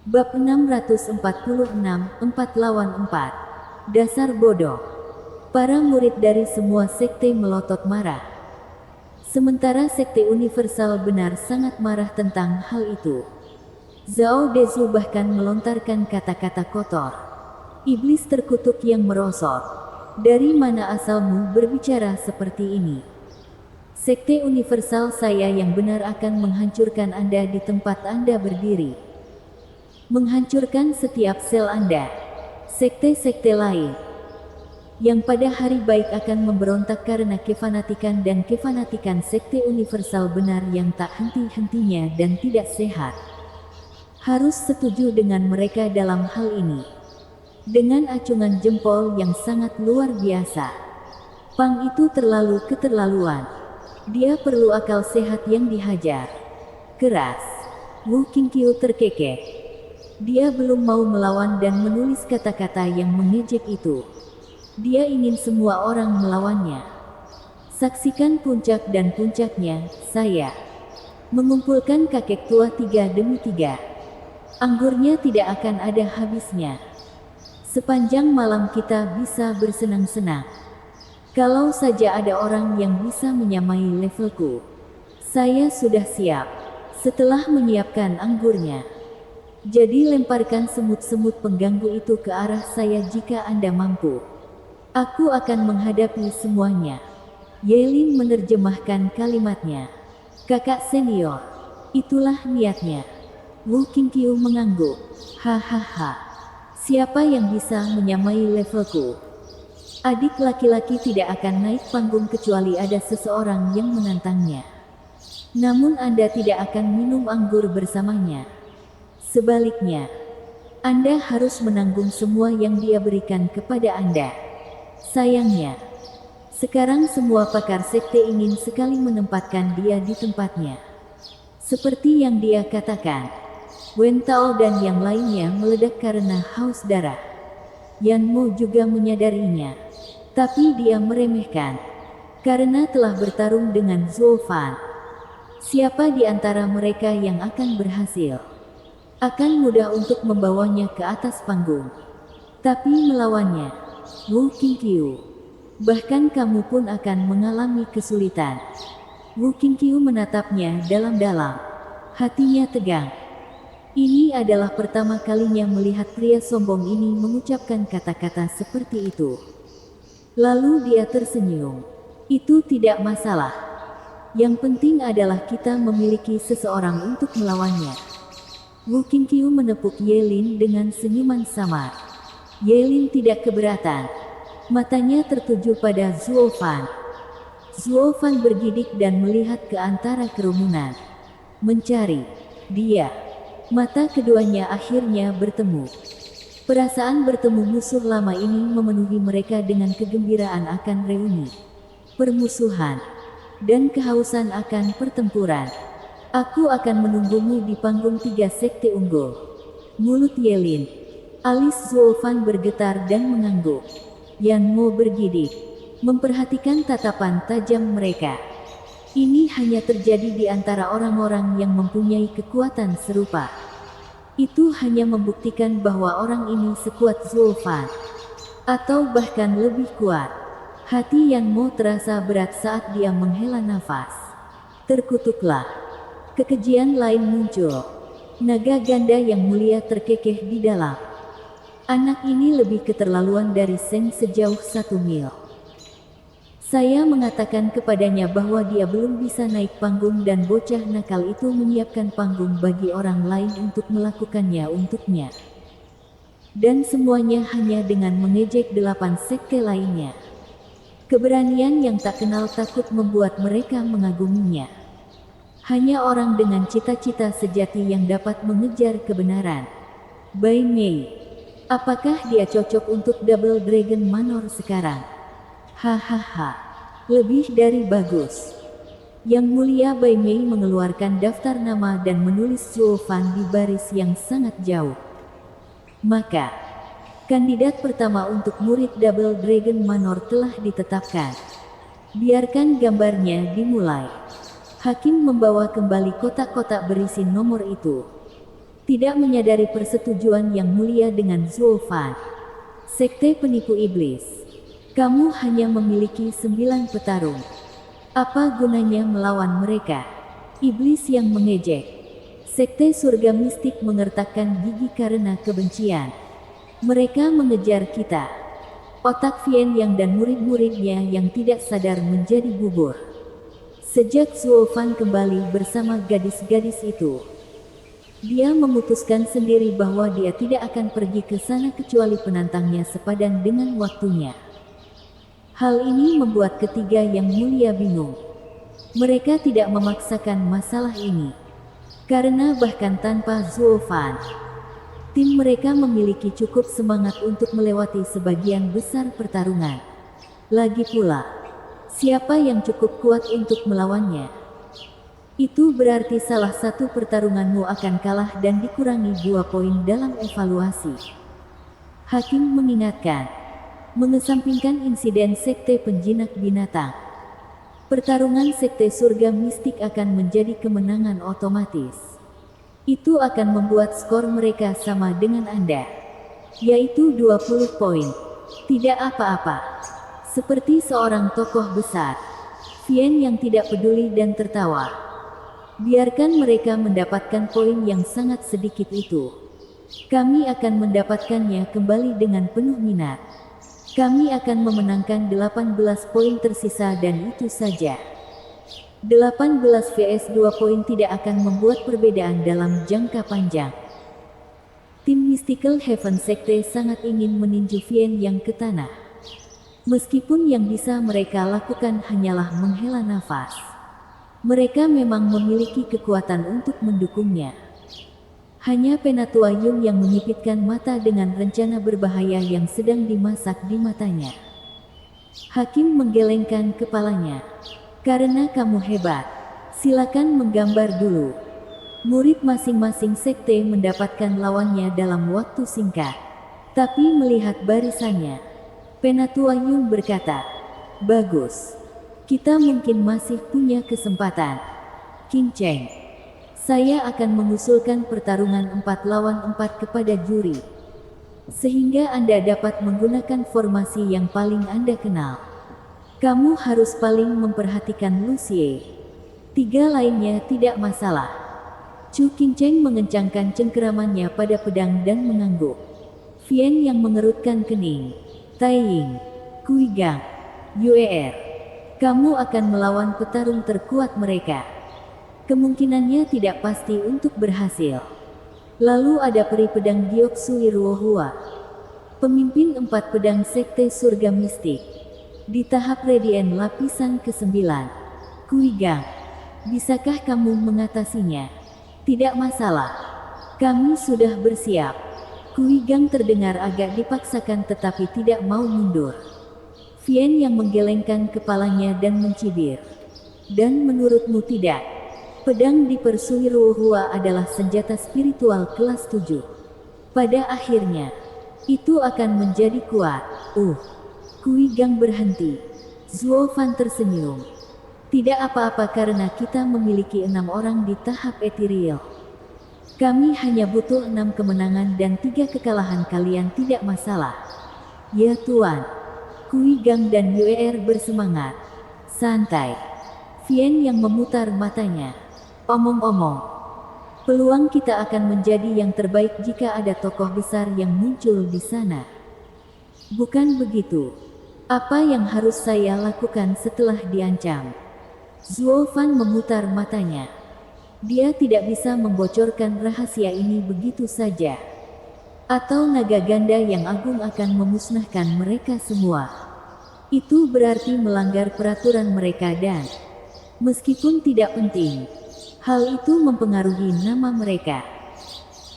Bab 646, 4 lawan 4. Dasar bodoh. Para murid dari semua sekte melotot marah. Sementara sekte universal benar sangat marah tentang hal itu. Zhao Dezu bahkan melontarkan kata-kata kotor. Iblis terkutuk yang merosot. Dari mana asalmu berbicara seperti ini? Sekte universal saya yang benar akan menghancurkan Anda di tempat Anda berdiri. Menghancurkan setiap sel Anda. Sekte-sekte lain yang pada hari baik akan memberontak karena kefanatikan dan kefanatikan sekte universal benar yang tak henti-hentinya dan tidak sehat. Harus setuju dengan mereka dalam hal ini. Dengan acungan jempol yang sangat luar biasa. Pang itu terlalu keterlaluan. Dia perlu akal sehat yang dihajar keras. Wu Qingqiu terkekeh. Dia belum mau melawan dan menulis kata-kata yang mengejek itu. Dia ingin semua orang melawannya. Saksikan puncak dan puncaknya, saya. Mengumpulkan kakek tua 3 demi 3. Anggurnya tidak akan ada habisnya. Sepanjang malam kita bisa bersenang-senang. Kalau saja ada orang yang bisa menyamai levelku. Saya sudah siap. Setelah menyiapkan anggurnya. Jadi lemparkan semut-semut pengganggu itu ke arah saya jika Anda mampu. Aku akan menghadapi semuanya. Yelin menerjemahkan kalimatnya. Kakak senior. Itulah niatnya. Wu Qingqiu mengangguk. Hahaha. Siapa yang bisa menyamai levelku? Adik laki-laki tidak akan naik panggung kecuali ada seseorang yang menantangnya. Namun Anda tidak akan minum anggur bersamanya. Sebaliknya, Anda harus menanggung semua yang dia berikan kepada Anda. Sayangnya, sekarang semua pakar sekte ingin sekali menempatkan dia di tempatnya. Seperti yang dia katakan, Wen Tao dan yang lainnya meledak karena haus darah. Yan Mo juga menyadarinya. Tapi dia meremehkan. Karena telah bertarung dengan Zhou Fan. Siapa di antara mereka yang akan berhasil? Akan mudah untuk membawanya ke atas panggung. Tapi melawannya, Wu Qingqiu. Bahkan kamu pun akan mengalami kesulitan. Wu Qingqiu menatapnya dalam-dalam. Hatinya tegang. Ini adalah pertama kalinya melihat pria sombong ini mengucapkan kata-kata seperti itu. Lalu dia tersenyum. Itu tidak masalah. Yang penting adalah kita memiliki seseorang untuk melawannya. Wu Qingqiu menepuk Yelin dengan senyuman samar. Yelin tidak keberatan. Matanya tertuju pada Zhuo Fan. Zhuo Fan bergidik dan melihat ke antara kerumunan. Mencari dia. Mata keduanya akhirnya bertemu. Perasaan bertemu musuh lama ini memenuhi mereka dengan kegembiraan akan reuni. Permusuhan. Dan kehausan akan pertempuran. Aku akan menunggumu di panggung 3 sekte unggul. Mulut Yelin. Alis Zhuo Fan bergetar dan mengangguk. Yan Mo bergidik. Memperhatikan tatapan tajam mereka. Ini hanya terjadi di antara orang-orang yang mempunyai kekuatan serupa. Itu hanya membuktikan bahwa orang ini sekuat Zhuo Fan. Atau bahkan lebih kuat. Hati Yan Mo terasa berat saat dia menghela nafas. Terkutuklah. Kekejian lain muncul. Naga ganda yang mulia terkekeh di dalam. Anak ini lebih keterlaluan dari Seng sejauh 1 mil. Saya mengatakan kepadanya bahwa dia belum bisa naik panggung dan bocah nakal itu menyiapkan panggung bagi orang lain untuk melakukannya untuknya. Dan semuanya hanya dengan mengejek 8 sekte lainnya. Keberanian yang tak kenal takut membuat mereka mengaguminya. Hanya orang dengan cita-cita sejati yang dapat mengejar kebenaran. Bai Mei. Apakah dia cocok untuk Double Dragon Manor sekarang? Hahaha. Lebih dari bagus. Yang mulia Bai Mei mengeluarkan daftar nama dan menulis Zhuo Fan di baris yang sangat jauh. Maka, kandidat pertama untuk murid Double Dragon Manor telah ditetapkan. Biarkan gambarnya dimulai. Hakim membawa kembali kotak-kotak berisi nomor itu. tidak menyadari persetujuan yang mulia dengan Zuo Fan. Sekte penipu iblis. Kamu hanya memiliki 9 petarung. Apa gunanya melawan mereka? Iblis yang mengejek. Sekte surga mistik mengertakkan gigi karena kebencian. Mereka mengejar kita. Otak Vian Yang dan murid-muridnya yang tidak sadar menjadi bubur. Sejak Zuo Fan kembali bersama gadis-gadis itu, dia memutuskan sendiri bahwa dia tidak akan pergi ke sana kecuali penantangnya sepadan dengan waktunya. Hal ini membuat ketiga yang mulia bingung. Mereka tidak memaksakan masalah ini, karena bahkan tanpa Zuo Fan, tim mereka memiliki cukup semangat untuk melewati sebagian besar pertarungan. Lagi pula, siapa yang cukup kuat untuk melawannya? Itu berarti salah satu pertarunganmu akan kalah dan dikurangi 2 poin dalam evaluasi. Hakim mengingatkan, mengesampingkan insiden sekte penjinak binatang. Pertarungan sekte surga mistik akan menjadi kemenangan otomatis. Itu akan membuat skor mereka sama dengan Anda, yaitu 20 poin. Tidak apa-apa. Seperti seorang tokoh besar, Vian yang tidak peduli dan tertawa. Biarkan mereka mendapatkan poin yang sangat sedikit itu. Kami akan mendapatkannya kembali dengan penuh minat. Kami akan memenangkan 18 poin tersisa dan itu saja. 18 vs 2 poin tidak akan membuat perbedaan dalam jangka panjang. Tim Mystical Heaven Sekte sangat ingin meninju Vian Yang ke tanah. Meskipun yang bisa mereka lakukan hanyalah menghela nafas. Mereka memang memiliki kekuatan untuk mendukungnya. Hanya Penatua Yung yang menyipitkan mata dengan rencana berbahaya yang sedang dimasak di matanya. Hakim menggelengkan kepalanya. Karena kamu hebat, silakan menggambar dulu. Murid masing-masing sekte mendapatkan lawannya dalam waktu singkat. Tapi melihat barisannya, Penatua Yung berkata, bagus. Kita mungkin masih punya kesempatan. King Cheng, saya akan mengusulkan pertarungan 4 lawan 4 kepada juri. Sehingga Anda dapat menggunakan formasi yang paling Anda kenal. Kamu harus paling memperhatikan Lucie. 3 lainnya tidak masalah. Chu Qingcheng mengencangkan cengkeramannya pada pedang dan mengangguk. Vian yang mengerutkan kening. Taiying, Kuigang, Yuer, kamu akan melawan petarung terkuat mereka. Kemungkinannya tidak pasti untuk berhasil. Lalu ada peri pedang Gyoksui Ruohua, pemimpin 4 pedang sekte surga mistik. Di tahap Radiant lapisan ke-9, Kuigang, bisakah kamu mengatasinya? Tidak masalah. Kami sudah bersiap. Kuigang terdengar agak dipaksakan tetapi tidak mau mundur. Vian yang menggelengkan kepalanya dan mencibir. Dan menurutmu tidak? Pedang dipersui Ruohua adalah senjata spiritual kelas 7. Pada akhirnya, itu akan menjadi kuat. Kuigang berhenti. Zuo Fan tersenyum. Tidak apa-apa karena kita memiliki 6 orang di tahap ethereal. Kami hanya butuh 6 kemenangan dan 3 kekalahan, kalian tidak masalah. Ya Tuan. Kuigang dan Yuer bersemangat. Santai. Vian yang memutar matanya. Omong-omong, peluang kita akan menjadi yang terbaik jika ada tokoh besar yang muncul di sana. Bukan begitu? Apa yang harus saya lakukan setelah diancam? Zuo Fan memutar matanya. Dia tidak bisa membocorkan rahasia ini begitu saja. Atau naga ganda yang agung akan memusnahkan mereka semua. Itu berarti melanggar peraturan mereka dan, meskipun tidak penting, hal itu mempengaruhi nama mereka.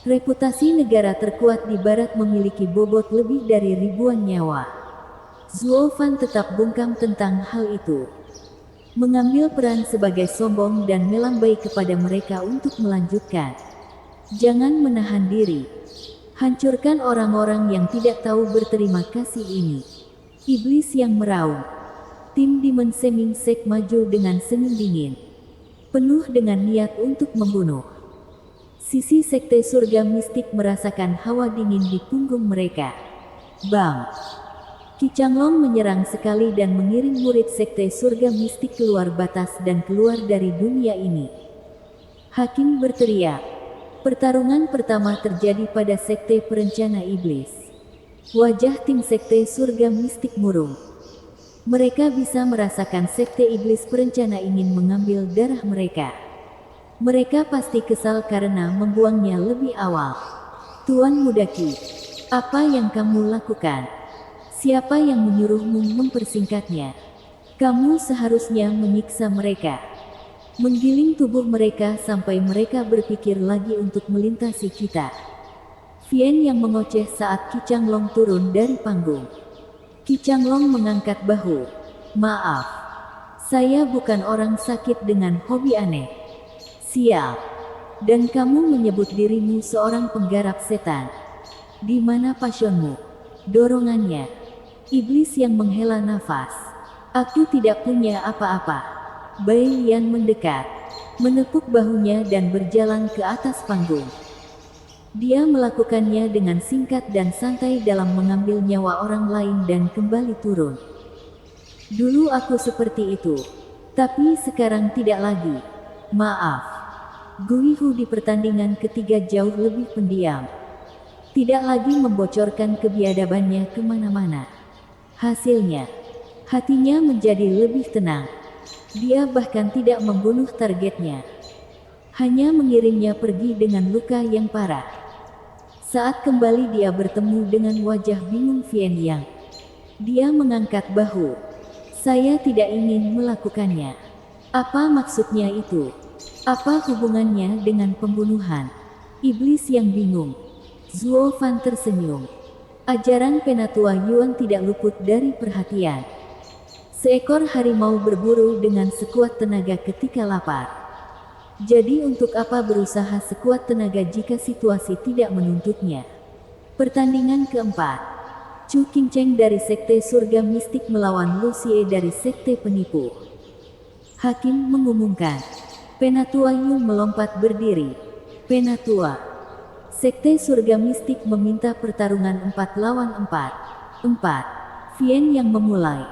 Reputasi negara terkuat di barat memiliki bobot lebih dari ribuan nyawa. Zuo Fan tetap bungkam tentang hal itu. Mengambil peran sebagai sombong dan melambai kepada mereka untuk melanjutkan. Jangan menahan diri. Hancurkan orang-orang yang tidak tahu berterima kasih ini. Iblis yang meraung. Tim Demon Seming Sek maju dengan senyum dingin, penuh dengan niat untuk membunuh. Sisi sekte surga mistik merasakan hawa dingin di punggung mereka. Bang! Qi Changlong menyerang sekali dan mengirim murid sekte surga mistik keluar batas dan keluar dari dunia ini. Hakim berteriak. Pertarungan pertama terjadi pada sekte perencana iblis. Wajah tim sekte surga mistik murung. Mereka bisa merasakan sekte iblis perencana ingin mengambil darah mereka. Mereka pasti kesal karena membuangnya lebih awal. Tuan Muda Qi, apa yang kamu lakukan? Siapa yang menyuruhmu mempersingkatnya? Kamu seharusnya menyiksa mereka. Menggiling tubuh mereka sampai mereka berpikir lagi untuk melintasi kita. Vian yang mengoceh saat Qi Changlong turun dari panggung. Qi Changlong mengangkat bahu. Maaf. Saya bukan orang sakit dengan hobi aneh. Sial. Dan kamu menyebut dirimu seorang penggarap setan. Di mana pasionmu? Dorongannya. Iblis yang menghela nafas. Aku tidak punya apa-apa. Bai Lian mendekat, menepuk bahunya dan berjalan ke atas panggung. Dia melakukannya dengan singkat dan santai dalam mengambil nyawa orang lain dan kembali turun. Dulu aku seperti itu, tapi sekarang tidak lagi. Maaf. Gui Hu di pertandingan ketiga jauh lebih pendiam. Tidak lagi membocorkan kebiadabannya kemana-mana. Hasilnya, hatinya menjadi lebih tenang. Dia bahkan tidak membunuh targetnya. Hanya mengirimnya pergi dengan luka yang parah. Saat kembali dia bertemu dengan wajah bingung Vian Yang. Dia mengangkat bahu. Saya tidak ingin melakukannya. Apa maksudnya itu? Apa hubungannya dengan pembunuhan? Iblis yang bingung. Zuo Fan tersenyum. Ajaran Penatua Yuan tidak luput dari perhatian. Seekor harimau berburu dengan sekuat tenaga ketika lapar. Jadi untuk apa berusaha sekuat tenaga jika situasi tidak menuntutnya? Pertandingan keempat. Chu Qingcheng dari Sekte Surga Mistik melawan Lu Xie dari Sekte Penipu. Hakim mengumumkan. Penatua Yu melompat berdiri. Penatua. Sekte Surga Mistik meminta pertarungan 4 lawan 4. 4. Vian yang memulai.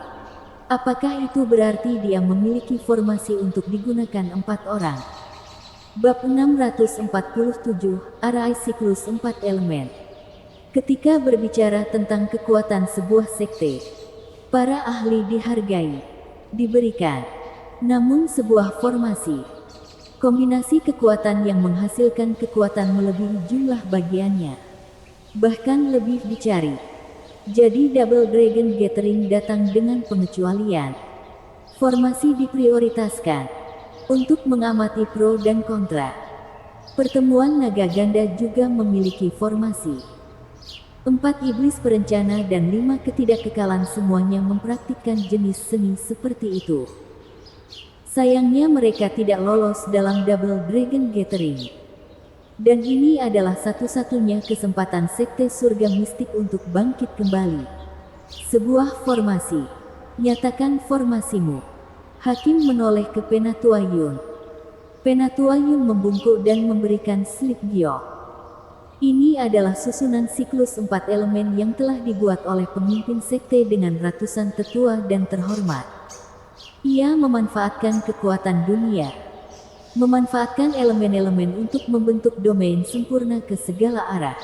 Apakah itu berarti dia memiliki formasi untuk digunakan 4 orang? Bab 647, Arai Siklus 4 Elemen. Ketika berbicara tentang kekuatan sebuah sekte, para ahli dihargai, diberikan. Namun sebuah formasi, kombinasi kekuatan yang menghasilkan kekuatan melebihi jumlah bagiannya, bahkan lebih dicari. Jadi Double Dragon Gathering datang dengan pengecualian. Formasi diprioritaskan untuk mengamati pro dan kontra. Pertemuan naga ganda juga memiliki formasi. 4 iblis perencana dan 5 ketidakkekalan semuanya mempraktikkan jenis seni seperti itu. Sayangnya mereka tidak lolos dalam Double Dragon Gathering. Dan ini adalah satu-satunya kesempatan Sekte Surga Mistik untuk bangkit kembali. Sebuah formasi. Nyatakan formasimu. Hakim menoleh ke Penatua Yun. Penatua Yun membungkuk dan memberikan slip giok. Ini adalah susunan siklus 4 elemen yang telah dibuat oleh pemimpin sekte dengan ratusan tetua dan terhormat. Ia memanfaatkan kekuatan dunia, memanfaatkan elemen-elemen untuk membentuk domain sempurna ke segala arah.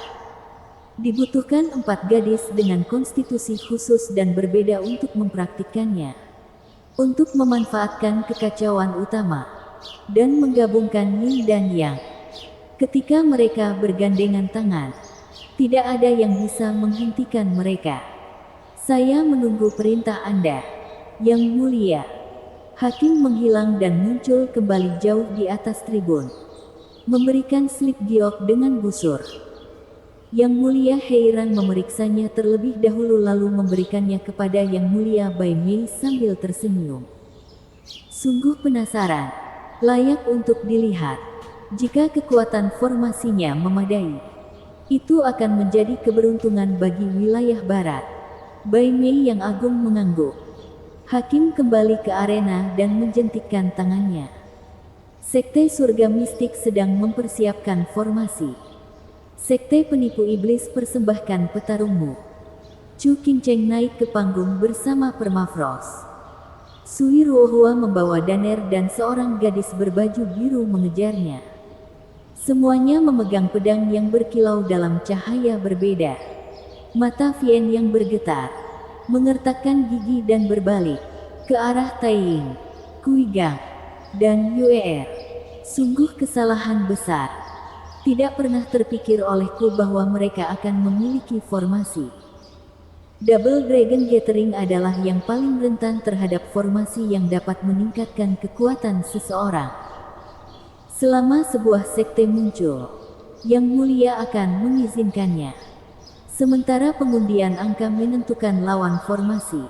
Dibutuhkan 4 gadis dengan konstitusi khusus dan berbeda untuk mempraktikkannya. Untuk memanfaatkan kekacauan utama dan menggabungkan Yin dan Yang. Ketika mereka bergandengan tangan, tidak ada yang bisa menghentikan mereka. Saya menunggu perintah Anda, Yang Mulia. Hakim menghilang dan muncul kembali jauh di atas tribun. Memberikan slip giok dengan busur. Yang Mulia heran memeriksanya terlebih dahulu lalu memberikannya kepada Yang Mulia Bai Mei sambil tersenyum. Sungguh penasaran. Layak untuk dilihat. Jika kekuatan formasinya memadai, itu akan menjadi keberuntungan bagi wilayah barat. Bai Mei yang agung mengangguk. Hakim kembali ke arena dan menjentikkan tangannya. Sekte surga mistik sedang mempersiapkan formasi. Sekte penipu iblis persembahkan petarungmu. Chu Qingcheng naik ke panggung bersama Permafrost. Sui Ruohua membawa Daner dan seorang gadis berbaju biru mengejarnya. Semuanya memegang pedang yang berkilau dalam cahaya berbeda. Mata Vien yang bergetar, mengertakkan gigi dan berbalik ke arah Taiying, Kuigang, dan Yue'er. Sungguh kesalahan besar. Tidak pernah terpikir olehku bahwa mereka akan memiliki formasi. Double Dragon Gathering adalah yang paling rentan terhadap formasi yang dapat meningkatkan kekuatan seseorang. Selama sebuah sekte muncul, Yang Mulia akan mengizinkannya. Sementara pengundian angka menentukan lawan formasi.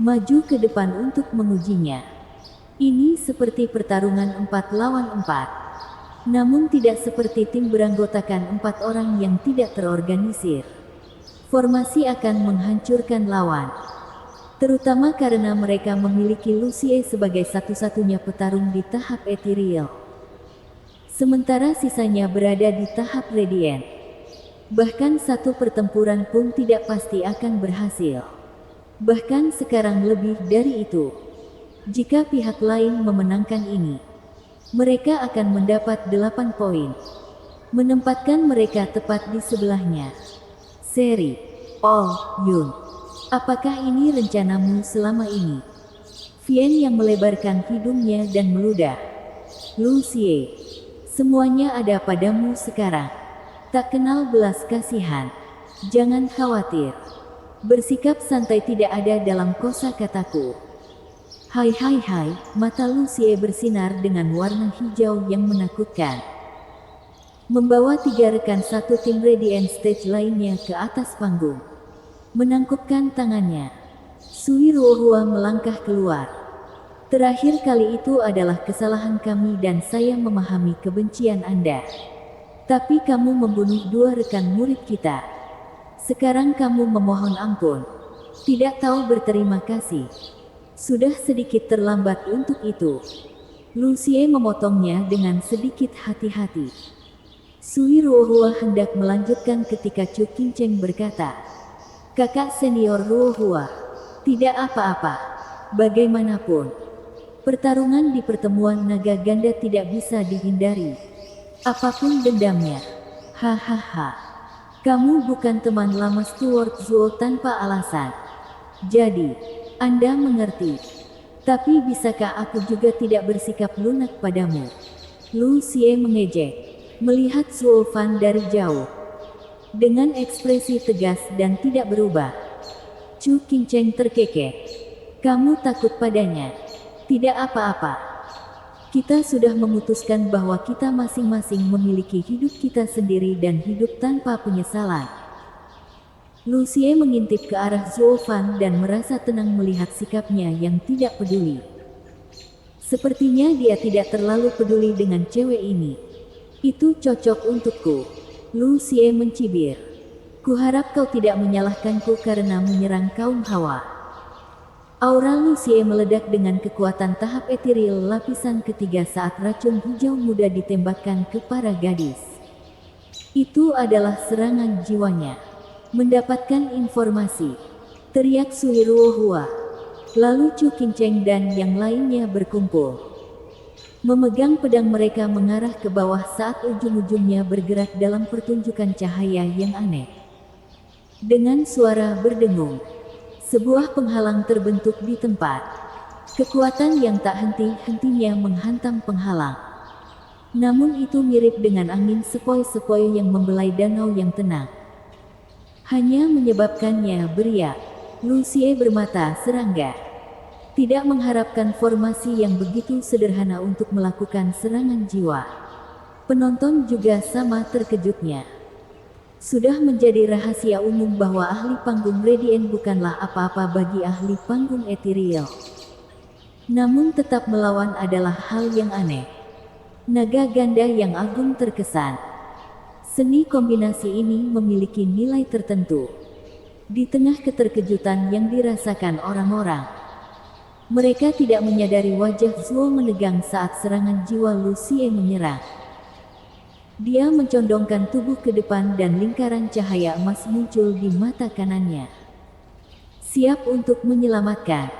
Maju ke depan untuk mengujinya. Ini seperti pertarungan 4 lawan 4. Namun tidak seperti tim beranggotakan 4 orang yang tidak terorganisir. Formasi akan menghancurkan lawan. Terutama karena mereka memiliki Lucie sebagai satu-satunya petarung di tahap ethereal. Sementara sisanya berada di tahap radiant. Bahkan satu pertempuran pun tidak pasti akan berhasil. Bahkan sekarang lebih dari itu. Jika pihak lain memenangkan ini, mereka akan mendapat 8 poin. Menempatkan mereka tepat di sebelahnya. Seri, Oh Yun, apakah ini rencanamu selama ini? Vien yang melebarkan hidungnya dan meludah. Lucie, semuanya ada padamu sekarang. Tak kenal belas kasihan. Jangan khawatir. Bersikap santai tidak ada dalam kosakataku. Hai, mata Lucie bersinar dengan warna hijau yang menakutkan. Membawa 3 rekan satu tim Radiant Stage lainnya ke atas panggung. Menangkupkan tangannya. Sui Ruohua melangkah keluar. Terakhir kali itu adalah kesalahan kami dan saya memahami kebencian Anda. Tapi kamu membunuh 2 rekan murid kita. Sekarang kamu memohon ampun. Tidak tahu berterima kasih. Sudah sedikit terlambat untuk itu. Lucie memotongnya dengan sedikit hati-hati. Sui Ruohua hendak melanjutkan ketika Chu Qingcheng berkata, "Kakak senior Ruohua, tidak apa-apa. Bagaimanapun, pertarungan di pertemuan naga ganda tidak bisa dihindari. Apapun dendamnya. Hahaha. Kamu bukan teman lama Steward Zuo tanpa alasan. Jadi, Anda mengerti. Tapi bisakah aku juga tidak bersikap lunak padamu?" Lucie mengejek. Melihat Zuo Fan dari jauh. Dengan ekspresi tegas dan tidak berubah. Chu Qingcheng terkekeh. "Kamu takut padanya? Tidak apa-apa. Kita sudah memutuskan bahwa kita masing-masing memiliki hidup kita sendiri dan hidup tanpa penyesalan." Lucie mengintip ke arah Zuo Fan dan merasa tenang melihat sikapnya yang tidak peduli. Sepertinya dia tidak terlalu peduli dengan cewek ini. Itu cocok untukku. Lucie mencibir. Kuharap kau tidak menyalahkanku karena menyerang kaum Hawa. Aura Lucie meledak dengan kekuatan tahap ethereal lapisan ketiga saat racun hijau muda ditembakkan ke para gadis. Itu adalah serangan jiwanya. Mendapatkan informasi. Teriak Sui Ruohua. Lalu Chu Qingcheng dan yang lainnya berkumpul. Memegang pedang mereka mengarah ke bawah saat ujung-ujungnya bergerak dalam pertunjukan cahaya yang aneh. Dengan suara berdengung, sebuah penghalang terbentuk di tempat. Kekuatan yang tak henti-hentinya menghantam penghalang. Namun itu mirip dengan angin sepoi-sepoi yang membelai danau yang tenang. Hanya menyebabkannya beriak. Lucie bermata serangga. Tidak mengharapkan formasi yang begitu sederhana untuk melakukan serangan jiwa. Penonton juga sama terkejutnya. Sudah menjadi rahasia umum bahwa ahli panggung Radiant bukanlah apa-apa bagi ahli panggung ethereal. Namun tetap melawan adalah hal yang aneh. Naga ganda yang agung terkesan. Seni kombinasi ini memiliki nilai tertentu. Di tengah keterkejutan yang dirasakan orang-orang, Mereka tidak menyadari wajah Zuo menegang saat serangan jiwa Lucie menyerang. Dia mencondongkan tubuh ke depan dan lingkaran cahaya emas muncul di mata kanannya. Siap untuk menyelamatkan.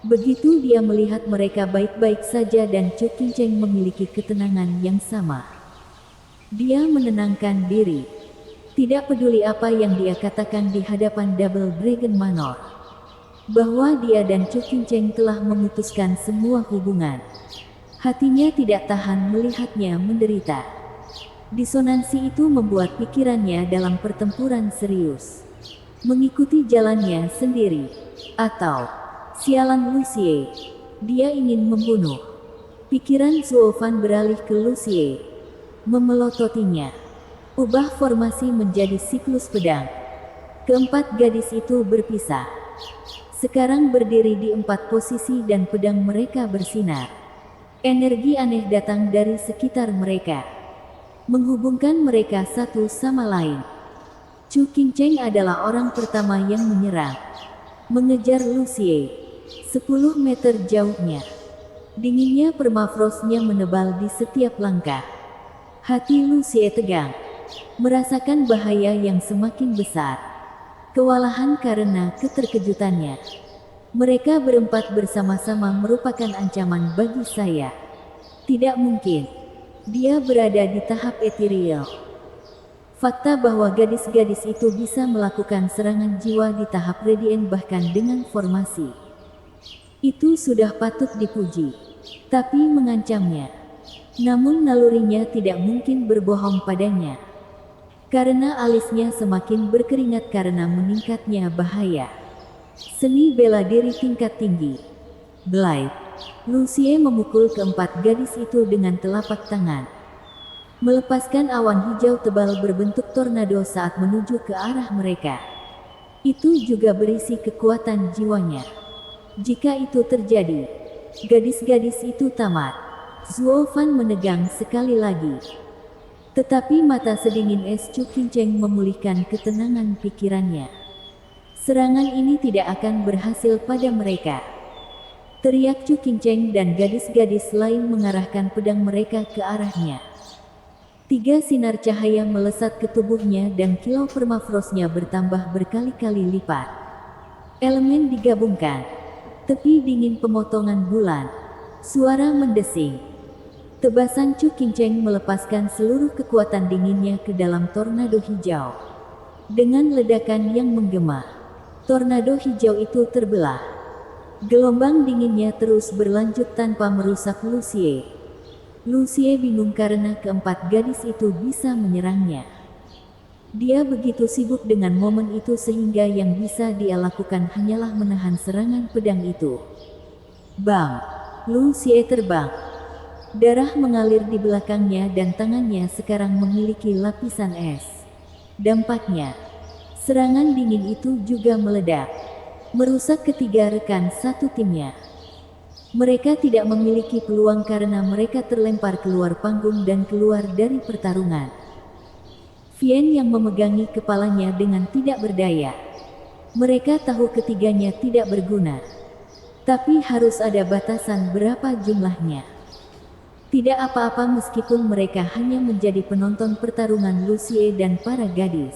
Begitu dia melihat mereka baik-baik saja dan Chu Qingcheng memiliki ketenangan yang sama. Dia menenangkan diri. Tidak peduli apa yang dia katakan di hadapan Double Dragon Manor. Bahwa dia dan Chu Qingcheng telah memutuskan semua hubungan. Hatinya tidak tahan melihatnya menderita. Disonansi itu membuat pikirannya dalam pertempuran serius. Mengikuti jalannya sendiri. Atau, sialan Lucie. Dia ingin membunuh. Pikiran Zuo Fan beralih ke Lucie. Memelototinya. Ubah formasi menjadi siklus pedang. Keempat gadis itu berpisah. Sekarang berdiri di 4 posisi dan pedang mereka bersinar. Energi aneh datang dari sekitar mereka. Menghubungkan mereka satu sama lain. Chu Qingcheng adalah orang pertama yang menyerang. Mengejar Lucie. 10 meter jauhnya. Dinginnya permafrostnya menebal di setiap langkah. Hati Lucie tegang. Merasakan bahaya yang semakin besar. Kewalahan karena keterkejutannya. Mereka berempat bersama-sama merupakan ancaman bagi saya. Tidak mungkin. Dia berada di tahap ethereal. Fakta bahwa gadis-gadis itu bisa melakukan serangan jiwa di tahap radiant bahkan dengan formasi. Itu sudah patut dipuji. Tapi mengancamnya. Namun nalurinya tidak mungkin berbohong padanya. Karena alisnya semakin berkeringat karena meningkatnya bahaya. Seni bela diri tingkat tinggi. Glide. Lucie memukul keempat gadis itu dengan telapak tangan. Melepaskan awan hijau tebal berbentuk tornado saat menuju ke arah mereka. Itu juga berisi kekuatan jiwanya. Jika itu terjadi, gadis-gadis itu tamat. Zuo Fan menegang sekali lagi. Tetapi mata sedingin es Chu Qingcheng memulihkan ketenangan pikirannya. Serangan ini tidak akan berhasil pada mereka. Teriak Chu Qingcheng dan gadis-gadis lain mengarahkan pedang mereka ke arahnya. 3 sinar cahaya melesat ke tubuhnya dan kilau permafrostnya bertambah berkali-kali lipat. Elemen digabungkan. Tepi dingin pemotongan bulan. Suara mendesing. Tebasan Chu Qingcheng melepaskan seluruh kekuatan dinginnya ke dalam tornado hijau. Dengan ledakan yang menggema, tornado hijau itu terbelah. Gelombang dinginnya terus berlanjut tanpa merusak Lucie. Lucie bingung karena keempat gadis itu bisa menyerangnya. Dia begitu sibuk dengan momen itu sehingga yang bisa dia lakukan hanyalah menahan serangan pedang itu. Bang! Lucie terbang. Darah mengalir di belakangnya dan tangannya sekarang memiliki lapisan es. Dampaknya, serangan dingin itu juga meledak. Merusak ketiga rekan satu timnya. Mereka tidak memiliki peluang karena mereka terlempar keluar panggung dan keluar dari pertarungan. Vian yang memegangi kepalanya dengan tidak berdaya. Mereka tahu ketiganya tidak berguna. Tapi harus ada batasan berapa jumlahnya. Tidak apa-apa meskipun mereka hanya menjadi penonton pertarungan Lucie dan para gadis.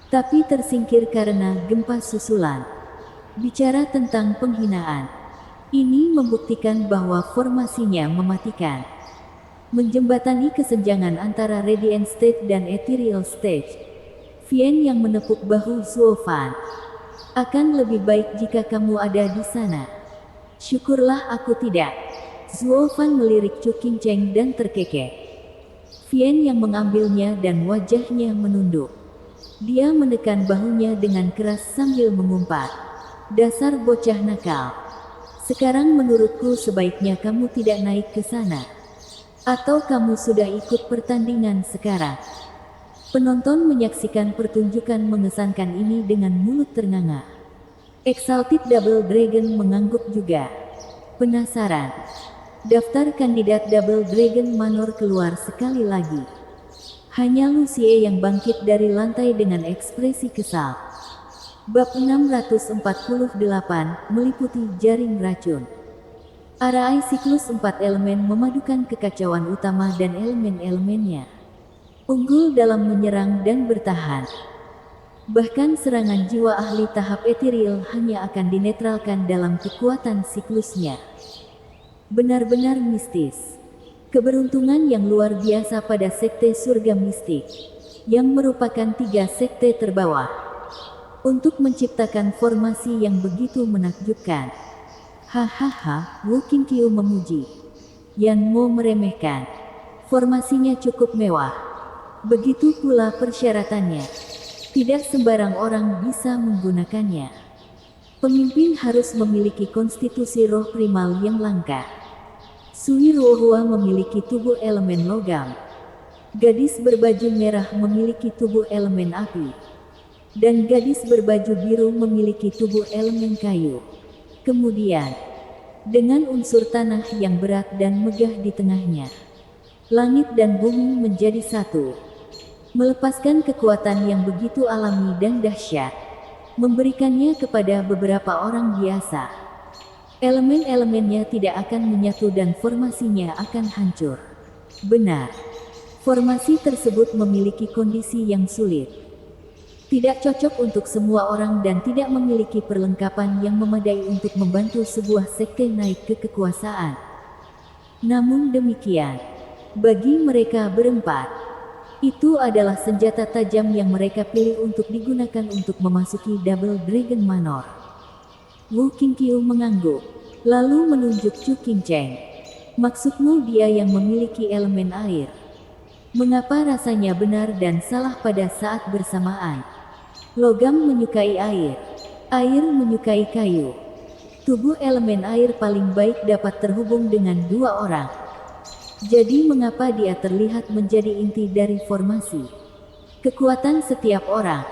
Tapi tersingkir karena gempa susulan. Bicara tentang penghinaan. Ini membuktikan bahwa formasinya mematikan. Menjembatani kesenjangan antara Radiant Stage dan Ethereal Stage. Vian yang menepuk bahu Zuo Fan. Akan lebih baik jika kamu ada di sana. Syukurlah aku tidak. Zuo Fan melirik Chu Qingcheng dan terkekeh. Vian yang mengambilnya dan wajahnya menunduk. Dia menekan bahunya dengan keras sambil mengumpat. Dasar bocah nakal. Sekarang menurutku sebaiknya kamu tidak naik ke sana. Atau kamu sudah ikut pertandingan sekarang. Penonton menyaksikan pertunjukan mengesankan ini dengan mulut ternganga. Exalted Double Dragon mengangguk juga. Penasaran. Daftar kandidat Double Dragon Manor keluar sekali lagi. Hanya Lucie yang bangkit dari lantai dengan ekspresi kesal. Bab 648 meliputi jaring racun. Arai siklus 4 elemen memadukan kekacauan utama dan elemen-elemennya. Unggul dalam menyerang dan bertahan. Bahkan serangan jiwa ahli tahap etiril hanya akan dinetralkan dalam kekuatan siklusnya. Benar-benar mistis. Keberuntungan yang luar biasa pada sekte surga mistik, yang merupakan 3 sekte terbawah, untuk menciptakan formasi yang begitu menakjubkan. Hahaha, Wu Qingqiu memuji. Yan Mo meremehkan. Formasinya cukup mewah. Begitu pula persyaratannya. Tidak sembarang orang bisa menggunakannya. Pemimpin harus memiliki konstitusi roh primal yang langka. Sui Ruohua memiliki tubuh elemen logam. Gadis berbaju merah memiliki tubuh elemen api. Dan gadis berbaju biru memiliki tubuh elemen kayu. Kemudian, dengan unsur tanah yang berat dan megah di tengahnya, langit dan bumi menjadi satu. Melepaskan kekuatan yang begitu alami dan dahsyat, memberikannya kepada beberapa orang biasa. Elemen-elemennya tidak akan menyatu dan formasinya akan hancur. Benar, formasi tersebut memiliki kondisi yang sulit. Tidak cocok untuk semua orang dan tidak memiliki perlengkapan yang memadai untuk membantu sebuah sekte naik ke kekuasaan. Namun demikian, bagi mereka berempat, itu adalah senjata tajam yang mereka pilih untuk digunakan untuk memasuki Double Dragon Manor. Wu Qingqiu mengangguk, lalu menunjuk Chu Qingcheng. Maksudmu dia yang memiliki elemen air? Mengapa rasanya benar dan salah pada saat bersamaan? Logam menyukai air menyukai kayu. Tubuh elemen air paling baik dapat terhubung dengan 2 orang. Jadi mengapa dia terlihat menjadi inti dari formasi? Kekuatan setiap orang,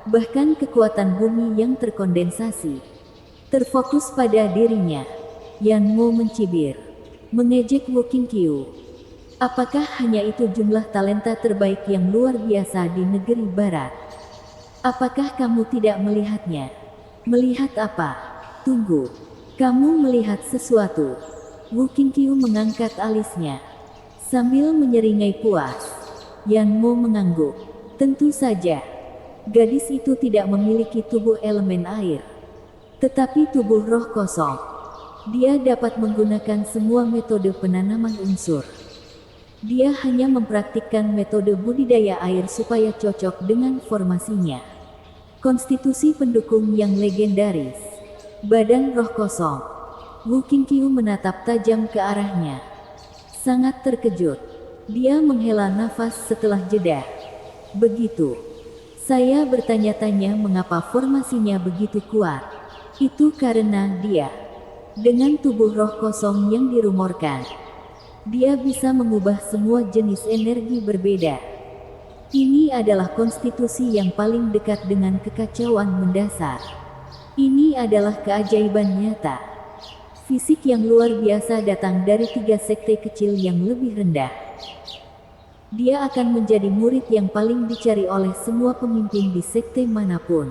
bahkan kekuatan bumi yang terkondensasi, terfokus pada dirinya. Yan Mo mencibir, mengejek Wu Qingqiu. Apakah hanya itu jumlah talenta terbaik yang luar biasa di negeri barat? Apakah kamu tidak melihatnya? Melihat apa? Tunggu. Kamu melihat sesuatu. Wu Qingqiu mengangkat alisnya, sambil menyeringai puas. Yan Mo mengangguk. Tentu saja. Gadis itu tidak memiliki tubuh elemen air, tetapi tubuh roh kosong. Dia dapat menggunakan semua metode penanaman unsur. Dia hanya mempraktikkan metode budidaya air supaya cocok dengan formasinya. Konstitusi pendukung yang legendaris. Badan roh kosong. Wu Qingqiu menatap tajam ke arahnya. Sangat terkejut. Dia menghela nafas setelah jeda. Begitu. Saya bertanya-tanya mengapa formasinya begitu kuat. Itu karena dia, dengan tubuh roh kosong yang dirumorkan, dia bisa mengubah semua jenis energi berbeda. Ini adalah konstitusi yang paling dekat dengan kekacauan mendasar. Ini adalah keajaiban nyata. Fisik yang luar biasa datang dari 3 sekte kecil yang lebih rendah. Dia akan menjadi murid yang paling dicari oleh semua pemimpin di sekte manapun.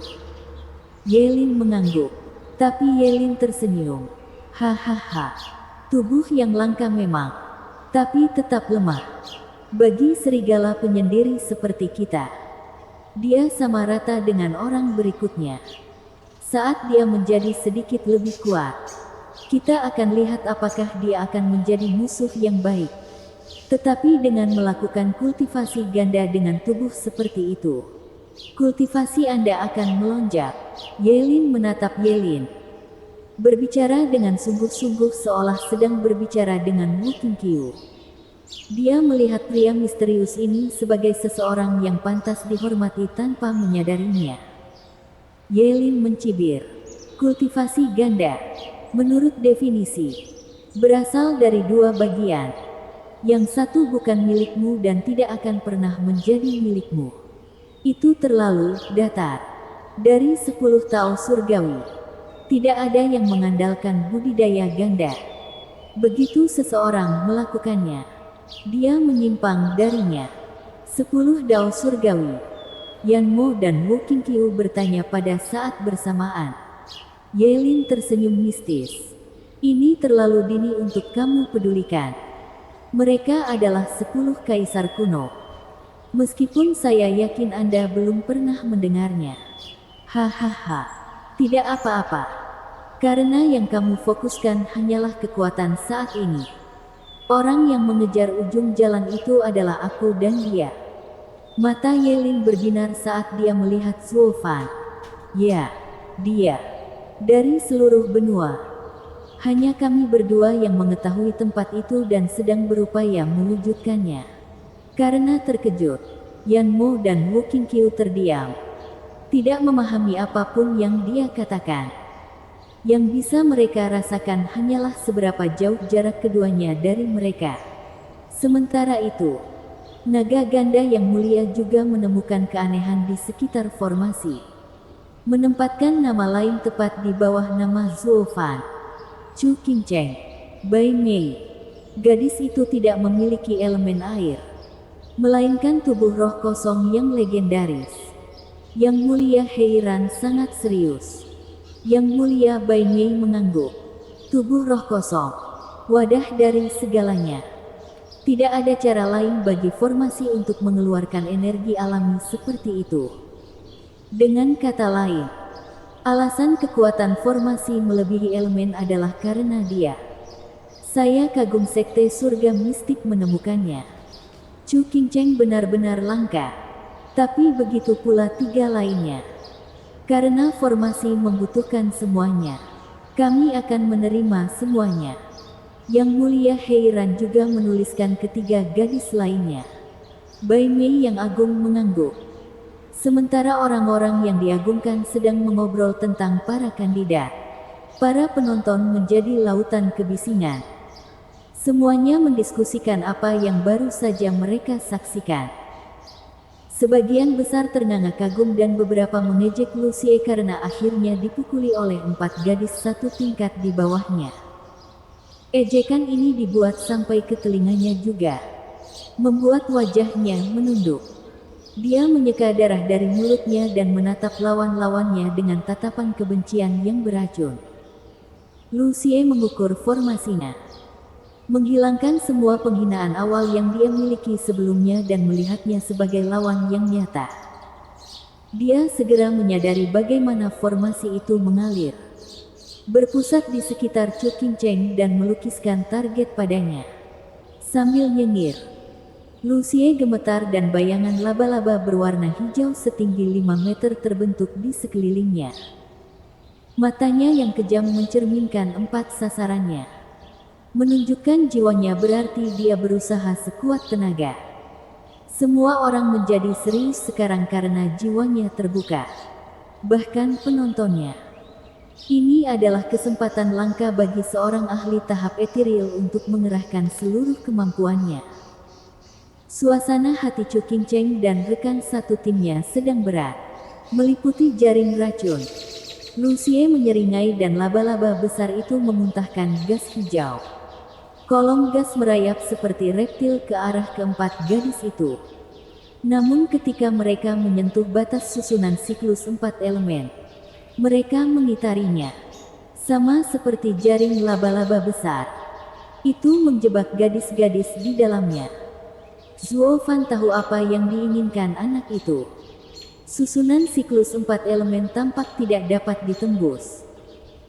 Yelin mengangguk, tapi Yelin tersenyum. Hahaha, tubuh yang langka memang, tapi tetap lemah. Bagi serigala penyendiri seperti kita, dia sama rata dengan orang berikutnya. Saat dia menjadi sedikit lebih kuat, kita akan lihat apakah dia akan menjadi musuh yang baik. Tetapi dengan melakukan kultivasi ganda dengan tubuh seperti itu, kultivasi Anda akan melonjak. Yelin menatap Yelin, berbicara dengan sungguh-sungguh seolah sedang berbicara dengan Wu Qingqiu. Dia melihat pria misterius ini sebagai seseorang yang pantas dihormati tanpa menyadarinya. Yelin mencibir. Kultivasi ganda, menurut definisi, berasal dari 2 bagian. Yang satu bukan milikmu dan tidak akan pernah menjadi milikmu. Itu terlalu datar. Dari 10 Tao surgawi, tidak ada yang mengandalkan budidaya ganda. Begitu seseorang melakukannya, dia menyimpang darinya. 10 Dao surgawi. Yan Mo dan Wu Qingqiu bertanya pada saat bersamaan. Yelin tersenyum mistis. Ini terlalu dini untuk kamu pedulikan. Mereka adalah 10 kaisar kuno. Meskipun saya yakin Anda belum pernah mendengarnya. Hahaha. Tidak apa-apa. Karena yang kamu fokuskan hanyalah kekuatan saat ini. Orang yang mengejar ujung jalan itu adalah aku dan dia. Mata Yelin berbinar saat dia melihat Zhuo Fan. Ya, dia. Dari seluruh benua. Hanya kami berdua yang mengetahui tempat itu dan sedang berupaya mewujudkannya. Karena terkejut, Yan Mo dan Wu Qingqiu terdiam. Tidak memahami apapun yang dia katakan. Yang bisa mereka rasakan hanyalah seberapa jauh jarak keduanya dari mereka. Sementara itu, naga ganda yang mulia juga menemukan keanehan di sekitar formasi. Menempatkan nama lain tepat di bawah nama Zhuo Fan. Chu Qingcheng, Bai Mei. Gadis itu tidak memiliki elemen air, melainkan tubuh roh kosong yang legendaris. Yang mulia Heiran sangat serius. Yang mulia Bai Mei mengangguk. Tubuh roh kosong, wadah dari segalanya. Tidak ada cara lain bagi formasi untuk mengeluarkan energi alami seperti itu. Dengan kata lain, alasan kekuatan formasi melebihi elemen adalah karena dia. Saya kagum sekte surga mistik menemukannya. Chu Qingcheng benar-benar langka. Tapi begitu pula 3 lainnya. Karena formasi membutuhkan semuanya, kami akan menerima semuanya. Yang mulia Heiran juga menuliskan ketiga gadis lainnya. Bai Mei yang agung mengangguk. Sementara orang-orang yang diagungkan sedang mengobrol tentang para kandidat. Para penonton menjadi lautan kebisingan. Semuanya mendiskusikan apa yang baru saja mereka saksikan. Sebagian besar ternganga kagum dan beberapa mengejek Lucie karena akhirnya dipukuli oleh 4 gadis satu tingkat di bawahnya. Ejekan ini dibuat sampai ke telinganya juga. Membuat wajahnya menunduk. Dia menyeka darah dari mulutnya dan menatap lawan-lawannya dengan tatapan kebencian yang beracun. Lucie mengukur formasinya. Menghilangkan semua penghinaan awal yang dia miliki sebelumnya dan melihatnya sebagai lawan yang nyata. Dia segera menyadari bagaimana formasi itu mengalir. Berpusat di sekitar Chu Qingcheng dan melukiskan target padanya. Sambil nyengir, Lucie gemetar dan bayangan laba-laba berwarna hijau setinggi 5 meter terbentuk di sekelilingnya. Matanya yang kejam mencerminkan 4 sasarannya. Menunjukkan jiwanya berarti dia berusaha sekuat tenaga. Semua orang menjadi serius sekarang karena jiwanya terbuka. Bahkan penontonnya. Ini adalah kesempatan langka bagi seorang ahli tahap etiril untuk mengerahkan seluruh kemampuannya. Suasana hati Chu Qingcheng dan rekan satu timnya sedang berat. Meliputi jaring racun. Lucie menyeringai dan laba-laba besar itu memuntahkan gas hijau. Kolom gas merayap seperti reptil ke arah keempat gadis itu. Namun ketika mereka menyentuh batas susunan siklus 4 elemen, mereka mengitarinya. Sama seperti jaring laba-laba besar. Itu menjebak gadis-gadis di dalamnya. Zhuo Fan tahu apa yang diinginkan anak itu. Susunan siklus 4 elemen tampak tidak dapat ditembus.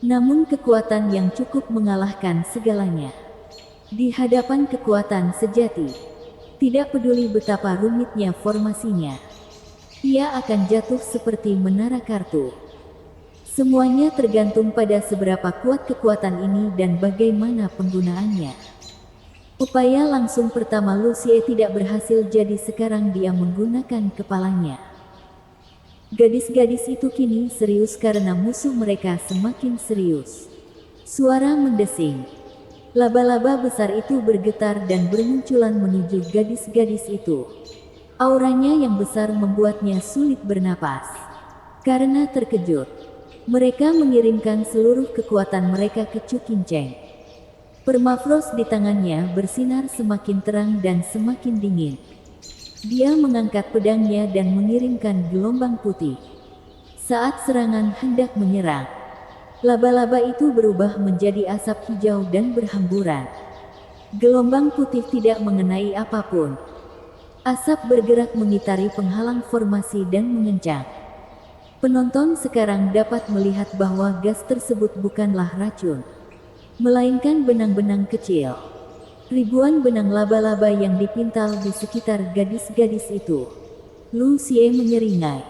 Namun kekuatan yang cukup mengalahkan segalanya. Di hadapan kekuatan sejati, tidak peduli betapa rumitnya formasinya, ia akan jatuh seperti menara kartu. Semuanya tergantung pada seberapa kuat kekuatan ini dan bagaimana penggunaannya. Upaya langsung pertama Lucie tidak berhasil, jadi sekarang dia menggunakan kepalanya. Gadis-gadis itu kini serius karena musuh mereka semakin serius. Suara mendesing. Laba-laba besar itu bergetar dan bermunculan menuju gadis-gadis itu. Auranya yang besar membuatnya sulit bernapas. Karena terkejut, mereka mengirimkan seluruh kekuatan mereka ke Chu Qingcheng. Permafrost di tangannya bersinar semakin terang dan semakin dingin. Dia mengangkat pedangnya dan mengirimkan gelombang putih. Saat serangan hendak menyerang, laba-laba itu berubah menjadi asap hijau dan berhamburan. Gelombang putih tidak mengenai apapun. Asap bergerak mengitari penghalang formasi dan mengencang. Penonton sekarang dapat melihat bahwa gas tersebut bukanlah racun, melainkan benang-benang kecil. Ribuan benang laba-laba yang dipintal di sekitar gadis-gadis itu. Lu Xie menyeringai.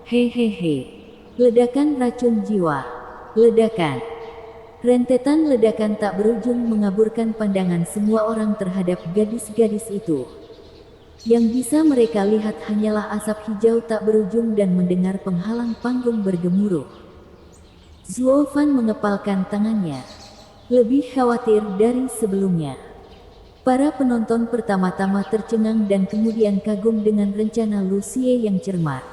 Hehehe. Ledakan racun jiwa. Ledakan. Rentetan ledakan tak berujung mengaburkan pandangan semua orang terhadap gadis-gadis itu. Yang bisa mereka lihat hanyalah asap hijau tak berujung dan mendengar penghalang panggung bergemuruh. Zuo Fan mengepalkan tangannya. Lebih khawatir dari sebelumnya. Para penonton pertama-tama tercengang dan kemudian kagum dengan rencana Lu Xie yang cermat.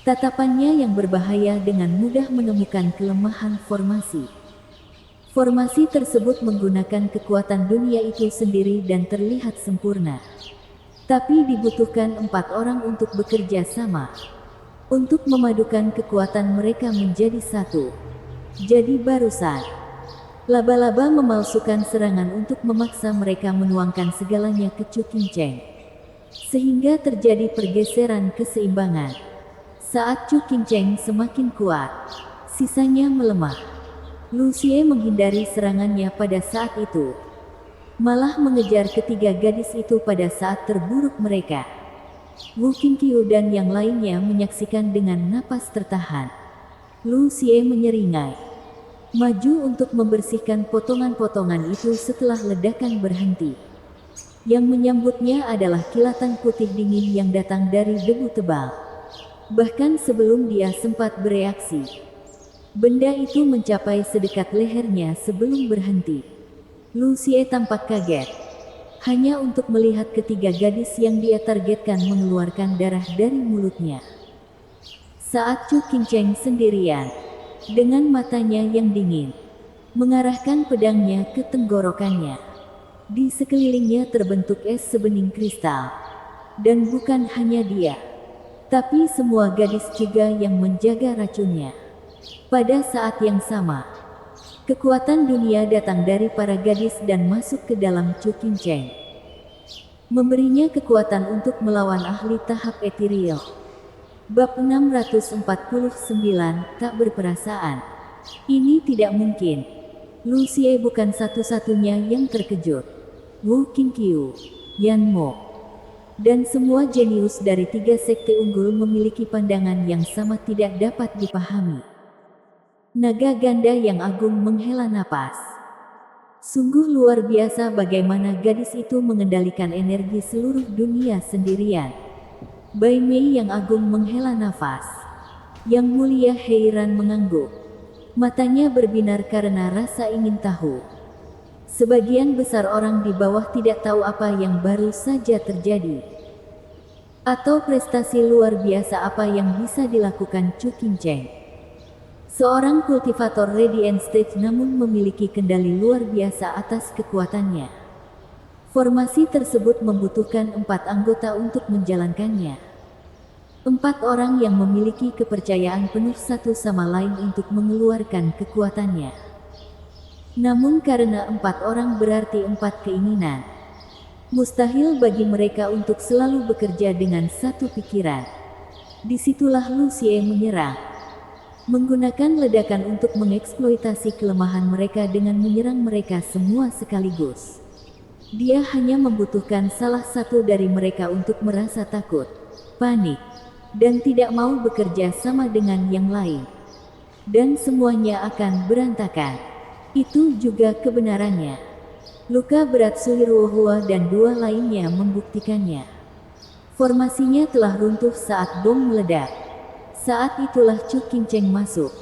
Tatapannya yang berbahaya dengan mudah menemukan kelemahan formasi. Formasi tersebut menggunakan kekuatan dunia itu sendiri dan terlihat sempurna. Tapi dibutuhkan 4 orang untuk bekerja sama. Untuk memadukan kekuatan mereka menjadi satu. Jadi barusan laba-laba memalsukan serangan untuk memaksa mereka menuangkan segalanya ke Chu Qingcheng. Sehingga terjadi pergeseran keseimbangan. Saat Chu Qingcheng semakin kuat, sisanya melemah. Lu Xie menghindari serangannya pada saat itu. Malah mengejar ketiga gadis itu pada saat terburuk mereka. Wu Qingqiu dan yang lainnya menyaksikan dengan napas tertahan. Lu Xie menyeringai. Maju untuk membersihkan potongan-potongan itu setelah ledakan berhenti. Yang menyambutnya adalah kilatan putih dingin yang datang dari debu tebal. Bahkan sebelum dia sempat bereaksi, benda itu mencapai sedekat lehernya sebelum berhenti. Lu Xie tampak kaget, hanya untuk melihat ketiga gadis yang dia targetkan mengeluarkan darah dari mulutnya. Saat Chu Qingcheng sendirian, dengan matanya yang dingin, mengarahkan pedangnya ke tenggorokannya. Di sekelilingnya terbentuk es sebening kristal. Dan bukan hanya dia, tapi semua gadis juga yang menjaga racunnya. Pada saat yang sama, kekuatan dunia datang dari para gadis dan masuk ke dalam Chu Qingcheng, memberinya kekuatan untuk melawan ahli tahap etiril. Bab 649, tak berperasaan. Ini tidak mungkin. Lu Xie bukan satu-satunya yang terkejut. Wu Qingqiu, Yan Mo, dan semua jenius dari 3 sekte unggul memiliki pandangan yang sama tidak dapat dipahami. Naga ganda yang agung menghela napas. Sungguh luar biasa bagaimana gadis itu mengendalikan energi seluruh dunia sendirian. Bai Mei yang agung menghela nafas. Yang mulia heran mengangguk. Matanya berbinar karena rasa ingin tahu. Sebagian besar orang di bawah tidak tahu apa yang baru saja terjadi. Atau prestasi luar biasa apa yang bisa dilakukan Chu Qingcheng. Seorang kultivator Radiant Stage namun memiliki kendali luar biasa atas kekuatannya. Formasi tersebut membutuhkan 4 anggota untuk menjalankannya. 4 orang yang memiliki kepercayaan penuh satu sama lain untuk mengeluarkan kekuatannya. Namun karena 4 orang berarti 4 keinginan, mustahil bagi mereka untuk selalu bekerja dengan satu pikiran. Disitulah Lu Xie menyerang. Menggunakan ledakan untuk mengeksploitasi kelemahan mereka dengan menyerang mereka semua sekaligus. Dia hanya membutuhkan salah satu dari mereka untuk merasa takut, panik, dan tidak mau bekerja sama dengan yang lain. Dan semuanya akan berantakan. Itu juga kebenarannya. Luka berat Suhiruohua dan 2 lainnya membuktikannya. Formasinya telah runtuh saat bom meledak. Saat itulah Chu Qingcheng masuk,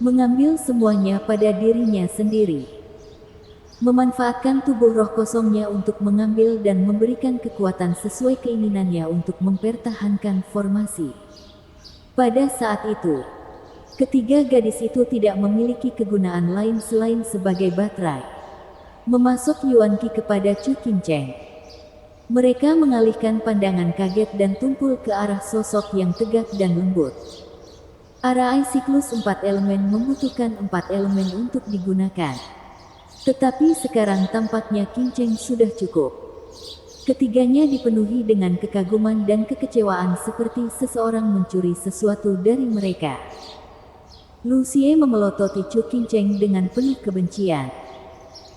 mengambil semuanya pada dirinya sendiri. Memanfaatkan tubuh roh kosongnya untuk mengambil dan memberikan kekuatan sesuai keinginannya untuk mempertahankan formasi. Pada saat itu, ketiga gadis itu tidak memiliki kegunaan lain selain sebagai baterai. Memasok Yuan Qi kepada Chu Qingcheng. Mereka mengalihkan pandangan kaget dan tumpul ke arah sosok yang tegak dan lembut. Arai siklus 4 elemen membutuhkan 4 elemen untuk digunakan. Tetapi sekarang tampaknya Kinceng sudah cukup. Ketiganya dipenuhi dengan kekaguman dan kekecewaan seperti seseorang mencuri sesuatu dari mereka. Lu Xie memelototi Chu Kinceng dengan penuh kebencian.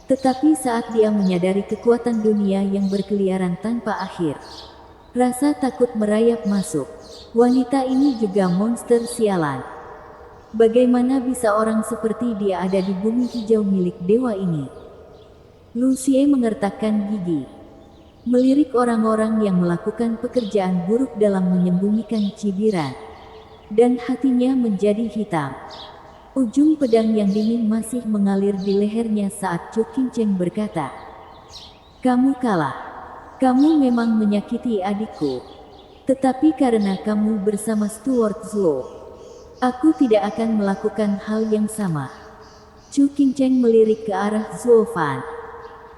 Tetapi saat dia menyadari kekuatan dunia yang berkeliaran tanpa akhir, rasa takut merayap masuk. Wanita ini juga monster sialan. Bagaimana bisa orang seperti dia ada di bumi hijau milik dewa ini? Lu Xie mengertakkan gigi, melirik orang-orang yang melakukan pekerjaan buruk dalam menyembunyikan cibiran, dan hatinya menjadi hitam. Ujung pedang yang dingin masih mengalir di lehernya saat Chu Kinceng berkata, "Kamu kalah. Kamu memang menyakiti adikku. Tetapi karena kamu bersama Stuart Zhou, aku tidak akan melakukan hal yang sama." Chu Kinceng melirik ke arah Zhou Fan,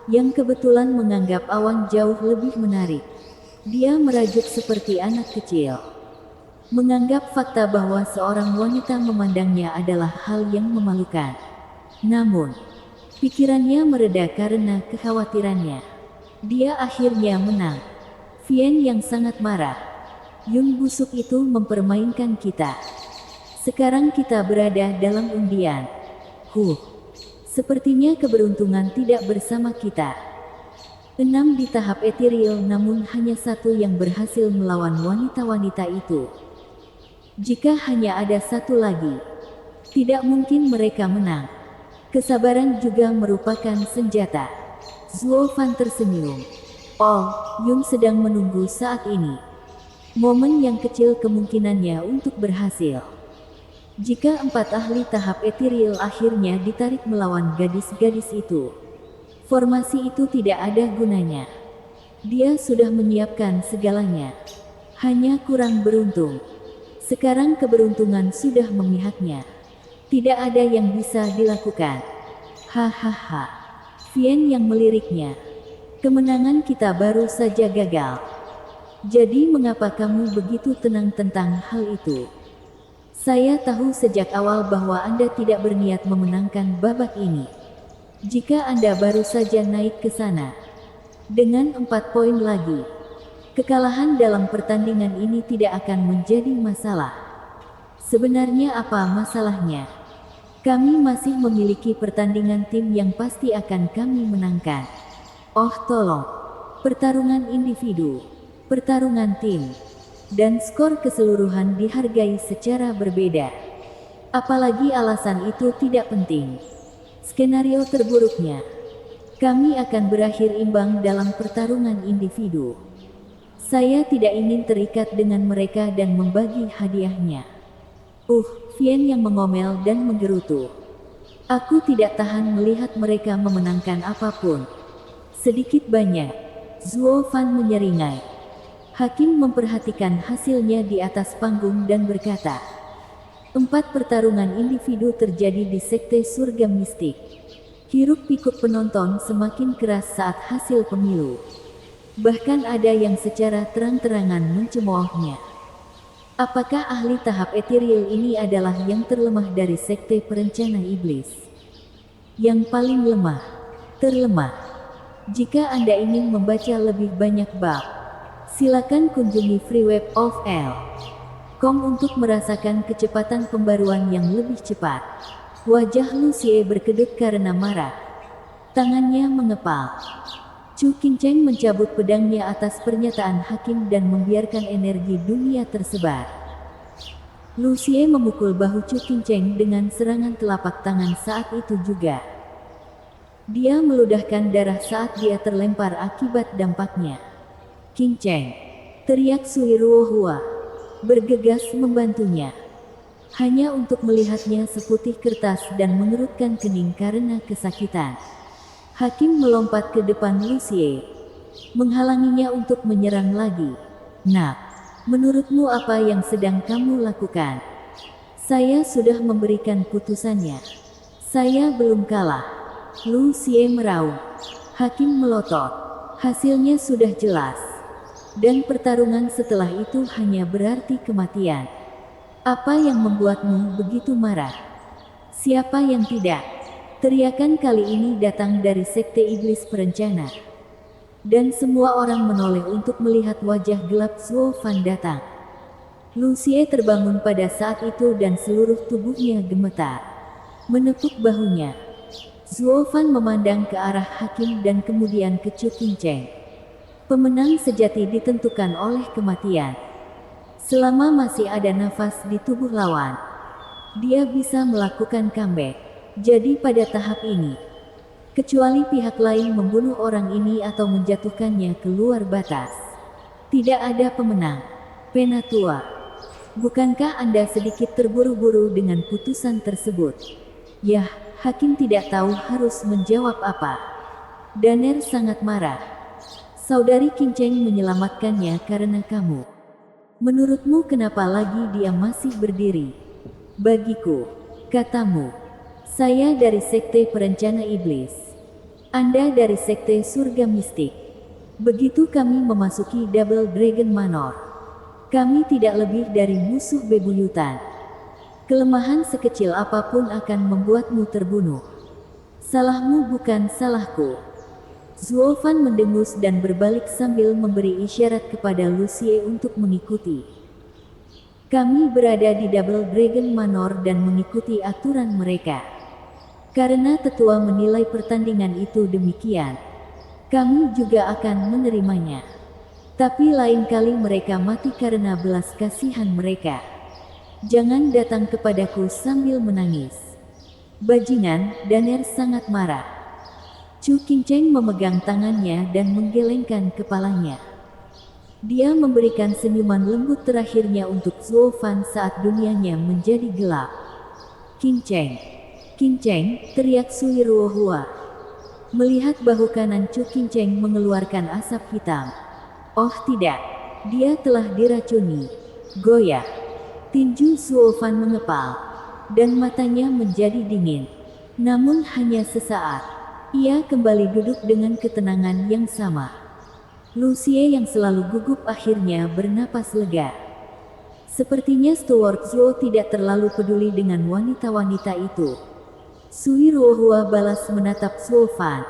yang kebetulan menganggap awan jauh lebih menarik. Dia merajuk seperti anak kecil, menganggap fakta bahwa seorang wanita memandangnya adalah hal yang memalukan. Namun, pikirannya mereda karena kekhawatirannya. Dia akhirnya menang. Vian yang sangat marah. Yun busuk itu mempermainkan kita. Sekarang kita berada dalam undian. Sepertinya keberuntungan tidak bersama kita. 6 di tahap ethereal namun hanya 1 yang berhasil melawan wanita-wanita itu. Jika hanya ada 1 lagi, tidak mungkin mereka menang. Kesabaran juga merupakan senjata. Zhuo Fan tersenyum. Oh, Yun sedang menunggu saat ini. Momen yang kecil kemungkinannya untuk berhasil. Jika 4 ahli tahap ethereal akhirnya ditarik melawan gadis-gadis itu, formasi itu tidak ada gunanya. Dia sudah menyiapkan segalanya. Hanya kurang beruntung. Sekarang keberuntungan sudah memihaknya. Tidak ada yang bisa dilakukan. Hahaha. Vian yang meliriknya. Kemenangan kita baru saja gagal. Jadi mengapa kamu begitu tenang tentang hal itu? Saya tahu sejak awal bahwa Anda tidak berniat memenangkan babak ini. Jika Anda baru saja naik ke sana dengan 4 poin lagi, kekalahan dalam pertandingan ini tidak akan menjadi masalah. Sebenarnya apa masalahnya? Kami masih memiliki pertandingan tim yang pasti akan kami menangkan. Oh tolong, pertarungan individu, pertarungan tim, dan skor keseluruhan dihargai secara berbeda. Apalagi alasan itu tidak penting. Skenario terburuknya, kami akan berakhir imbang dalam pertarungan individu. Saya tidak ingin terikat dengan mereka dan membagi hadiahnya. Vian yang mengomel dan menggerutu. Aku tidak tahan melihat mereka memenangkan apapun. Sedikit banyak, Zhuo Fan menyeringai. Hakim memperhatikan hasilnya di atas panggung dan berkata, 4 pertarungan individu terjadi di Sekte Surga Mistik. Hiruk-pikuk penonton semakin keras saat hasil pemilu. Bahkan ada yang secara terang-terangan mencemoohnya. Apakah ahli tahap ethereal ini adalah yang terlemah dari Sekte Perencana Iblis? Yang paling lemah, terlemah. Jika Anda ingin membaca lebih banyak bab, silakan kunjungi Free Web of L.com untuk merasakan kecepatan pembaruan yang lebih cepat. Wajah Lu Xie berkedut karena marah. Tangannya mengepal. Chu Kinceng mencabut pedangnya atas pernyataan hakim dan membiarkan energi dunia tersebar. Lu Xie memukul bahu Chu Kinceng dengan serangan telapak tangan saat itu juga. Dia meludahkan darah saat dia terlempar akibat dampaknya. Kinceng, teriak Sui Ruohua, bergegas membantunya. Hanya untuk melihatnya seputih kertas dan mengerutkan kening karena kesakitan. Hakim melompat ke depan Lu Xie, menghalanginya untuk menyerang lagi. Nak, menurutmu apa yang sedang kamu lakukan? Saya sudah memberikan putusannya. Saya belum kalah. Lu Xie meraung. Hakim melotot. Hasilnya sudah jelas. Dan pertarungan setelah itu hanya berarti kematian. Apa yang membuatmu begitu marah? Siapa yang tidak? Teriakan kali ini datang dari Sekte Iblis Perencana. Dan semua orang menoleh untuk melihat wajah gelap Zuo Fan datang. Lucie terbangun pada saat itu dan seluruh tubuhnya gemetar. Menepuk bahunya. Zuo Fan memandang ke arah Hakim dan kemudian ke Chu Qingcheng. Pemenang sejati ditentukan oleh kematian. Selama masih ada nafas di tubuh lawan, dia bisa melakukan comeback. Jadi pada tahap ini, kecuali pihak lain membunuh orang ini atau menjatuhkannya keluar batas, tidak ada pemenang. Penatua, bukankah Anda sedikit terburu-buru dengan putusan tersebut? Yah, Hakim tidak tahu harus menjawab apa. Daner sangat marah. Saudari Qingcheng menyelamatkannya karena kamu. Menurutmu kenapa lagi dia masih berdiri? Bagiku, katamu, saya dari Sekte Perencana Iblis. Anda dari Sekte Surga Mistik. Begitu kami memasuki Double Dragon Manor, kami tidak lebih dari musuh bebuyutan. Kelemahan sekecil apapun akan membuatmu terbunuh. Salahmu bukan salahku. Zuo Fan mendengus dan berbalik sambil memberi isyarat kepada Lucie untuk mengikuti. Kami berada di Double Dragon Manor dan mengikuti aturan mereka. Karena tetua menilai pertandingan itu demikian, kami juga akan menerimanya. Tapi lain kali mereka mati karena belas kasihan mereka. Jangan datang kepadaku sambil menangis. Bajingan, Daner sangat marah. Chu Qingcheng memegang tangannya dan menggelengkan kepalanya. Dia memberikan senyuman lembut terakhirnya untuk Zuo Fan saat dunianya menjadi gelap. Qingcheng, Qingcheng, teriak Sui Ruohua. Melihat bahu kanan Chu Qingcheng mengeluarkan asap hitam. Oh tidak, dia telah diracuni. Goyah. Tinju Zuo Fan mengepal, dan matanya menjadi dingin. Namun hanya sesaat, ia kembali duduk dengan ketenangan yang sama. Lucie yang selalu gugup akhirnya bernapas lega. Sepertinya Steward Zuo tidak terlalu peduli dengan wanita-wanita itu. Sui Ruohua balas menatap Zuo Fan,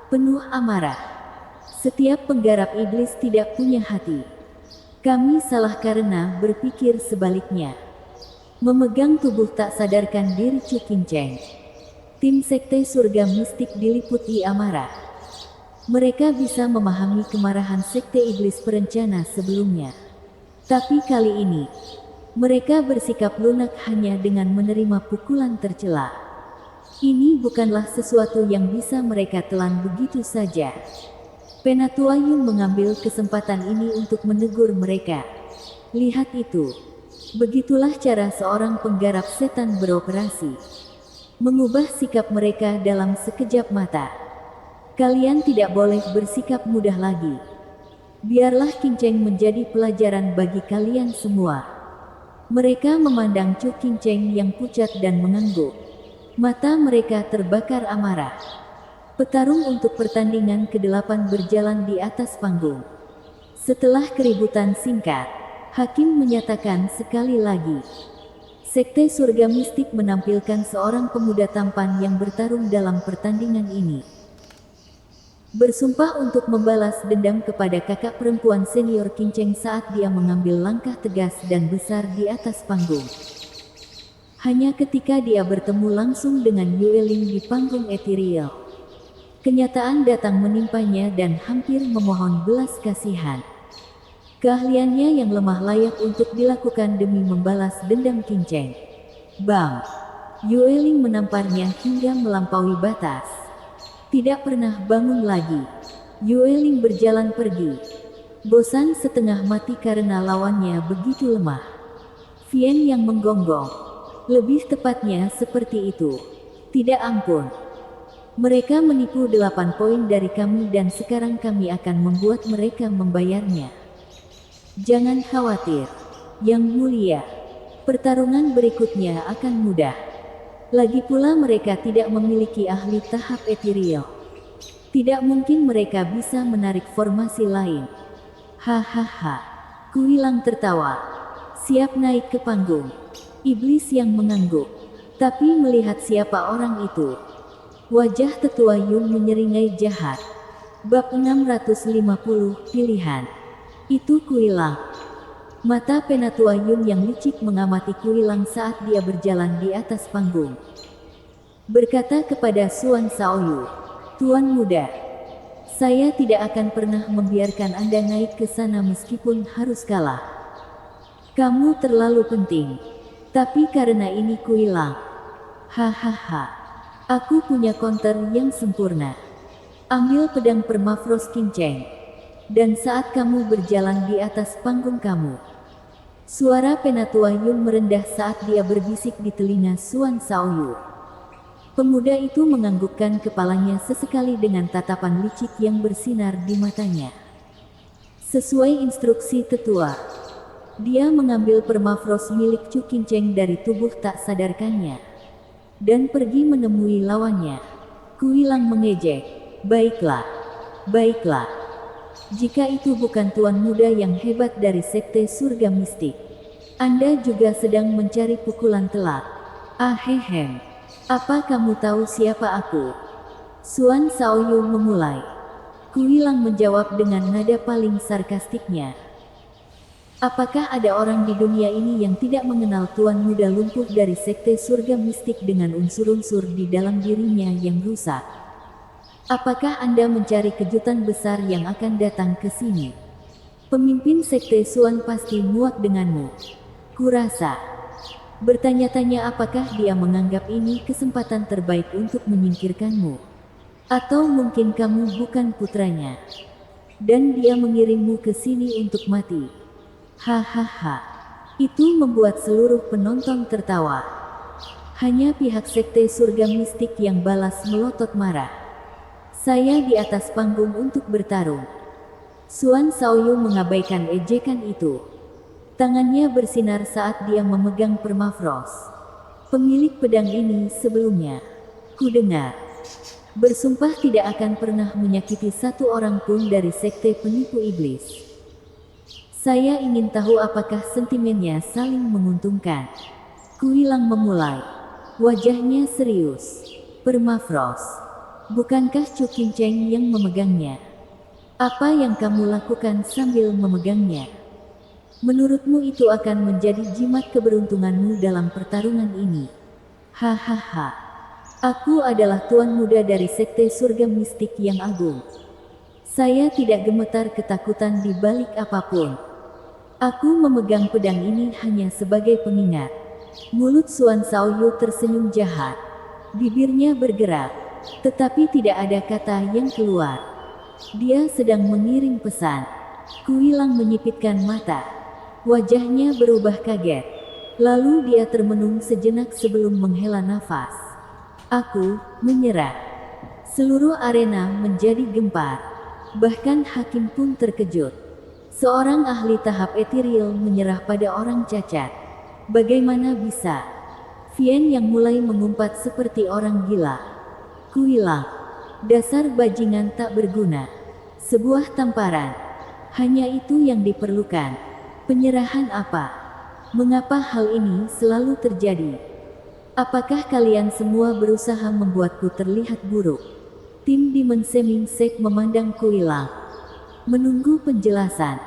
penuh amarah. Setiap penggarap iblis tidak punya hati. Kami salah karena berpikir sebaliknya. Memegang tubuh tak sadarkan diri Chu Qingcheng. Tim Sekte Surga Mistik diliputi amarah. Mereka bisa memahami kemarahan Sekte Iblis Perencana sebelumnya. Tapi kali ini, mereka bersikap lunak hanya dengan menerima pukulan tercela. Ini bukanlah sesuatu yang bisa mereka telan begitu saja. Penatua Yun mengambil kesempatan ini untuk menegur mereka. Lihat itu. Begitulah cara seorang penggarap setan beroperasi. Mengubah sikap mereka dalam sekejap mata. Kalian tidak boleh bersikap mudah lagi. Biarlah Qingcheng menjadi pelajaran bagi kalian semua. Mereka memandang Chu Qingcheng yang pucat dan mengangguk. Mata mereka terbakar amarah. Petarung untuk pertandingan ke-8 berjalan di atas panggung. Setelah keributan singkat, Hakim menyatakan sekali lagi. Sekte Surga Mistik menampilkan seorang pemuda tampan yang bertarung dalam pertandingan ini. Bersumpah untuk membalas dendam kepada kakak perempuan senior Qingcheng saat dia mengambil langkah tegas dan besar di atas panggung. Hanya ketika dia bertemu langsung dengan Yueling di panggung ethereal, kenyataan datang menimpanya dan hampir memohon belas kasihan. Keahliannya yang lemah layak untuk dilakukan demi membalas dendam Qingcheng. Bam! Yueling menamparnya hingga melampaui batas. Tidak pernah bangun lagi. Yueling berjalan pergi. Bosan setengah mati karena lawannya begitu lemah. Vian yang menggonggong. Lebih tepatnya seperti itu. Tidak ampun. Mereka menipu 8 poin dari kami dan sekarang kami akan membuat mereka membayarnya. Jangan khawatir, Yang Mulia. Pertarungan berikutnya akan mudah. Lagi pula mereka tidak memiliki ahli tahap ethereal. Tidak mungkin mereka bisa menarik formasi lain. Hahaha. Kuilang tertawa. Siap naik ke panggung. Iblis yang mengangguk. Tapi melihat siapa orang itu. Wajah tetua Yun menyeringai jahat. Bab 650, pilihan. Itu Kuilang. Mata penatua Yun yang licik mengamati Kuilang saat dia berjalan di atas panggung. Berkata kepada Suan Shaoyu, "Tuan muda, saya tidak akan pernah membiarkan Anda naik ke sana meskipun harus kalah. Kamu terlalu penting. Tapi karena ini Kuilang. Hahaha. Aku punya counter yang sempurna. Ambil pedang permafrost kinceng. Dan saat kamu berjalan di atas panggung kamu." Suara penatua Yun merendah saat dia berbisik di telinga Suan Shaoyu. Pemuda itu menganggukkan kepalanya sesekali dengan tatapan licik yang bersinar di matanya. Sesuai instruksi tetua, dia mengambil permafrost milik Chu Kinceng dari tubuh tak sadarkannya dan pergi menemui lawannya. Kuilang mengejek, "Baiklah, baiklah. Jika itu bukan tuan muda yang hebat dari Sekte Surga Mistik, Anda juga sedang mencari pukulan telak. Ahehem. Apa kamu tahu siapa aku?" Suan Shaoyu memulai. Kuilang menjawab dengan nada paling sarkastiknya. "Apakah ada orang di dunia ini yang tidak mengenal tuan muda lumpuh dari Sekte Surga Mistik dengan unsur-unsur di dalam dirinya yang rusak? Apakah Anda mencari kejutan besar yang akan datang ke sini? Pemimpin Sekte Suan pasti muak denganmu. Kurasa." Bertanya-tanya apakah dia menganggap ini kesempatan terbaik untuk menyingkirkanmu. Atau mungkin kamu bukan putranya. Dan dia mengirimmu ke sini untuk mati. Hahaha. Itu membuat seluruh penonton tertawa. Hanya pihak Sekte Surga Mistik yang balas melotot marah. "Saya di atas panggung untuk bertarung." Suan Shaoyu mengabaikan ejekan itu. Tangannya bersinar saat dia memegang permafrost. "Pemilik pedang ini sebelumnya, kudengar, bersumpah tidak akan pernah menyakiti satu orang pun dari Sekte Penipu Iblis. Saya ingin tahu apakah sentimennya saling menguntungkan." Kuilang memulai. Wajahnya serius. "Permafrost. Bukankah Chu Kinceng yang memegangnya? Apa yang kamu lakukan sambil memegangnya? Menurutmu itu akan menjadi jimat keberuntunganmu dalam pertarungan ini?" "Hahaha. Aku adalah tuan muda dari Sekte Surga Mistik yang agung. Saya tidak gemetar ketakutan di balik apapun. Aku memegang pedang ini hanya sebagai pengingat." Mulut Suan Shaoyu tersenyum jahat. Bibirnya bergerak, tetapi tidak ada kata yang keluar. Dia sedang mengirim pesan. Kuilang menyipitkan mata. Wajahnya berubah kaget. Lalu dia termenung sejenak sebelum menghela nafas. "Aku menyerah." Seluruh arena menjadi gempar. Bahkan hakim pun terkejut. Seorang ahli tahap etiril menyerah pada orang cacat. Bagaimana bisa? Vien yang mulai mengumpat seperti orang gila. Kuilang. Dasar bajingan tak berguna. Sebuah tamparan. Hanya itu yang diperlukan. Penyerahan apa? Mengapa hal ini selalu terjadi? Apakah kalian semua berusaha membuatku terlihat buruk? Tim Demon Seming Sek memandang Kuilang. Menunggu penjelasan.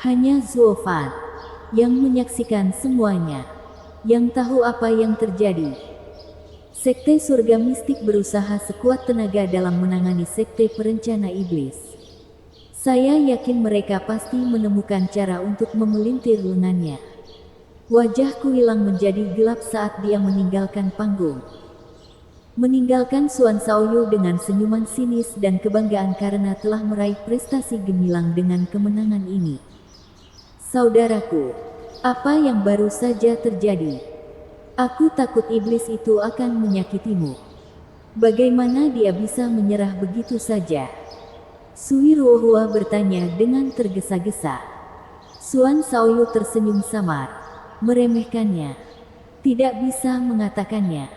Hanya Zuo Fan yang menyaksikan semuanya, yang tahu apa yang terjadi. Sekte Surga Mistik berusaha sekuat tenaga dalam menangani Sekte Perencana Iblis. Saya yakin mereka pasti menemukan cara untuk memelintir lengannya. Wajah Kuilang menjadi gelap saat dia meninggalkan panggung. Meninggalkan Suan Shaoyu dengan senyuman sinis dan kebanggaan karena telah meraih prestasi gemilang dengan kemenangan ini. "Saudaraku, apa yang baru saja terjadi? Aku takut iblis itu akan menyakitimu. Bagaimana dia bisa menyerah begitu saja?" Sui Ruohua bertanya dengan tergesa-gesa. Suan Shaoyu tersenyum samar, meremehkannya. Tidak bisa mengatakannya.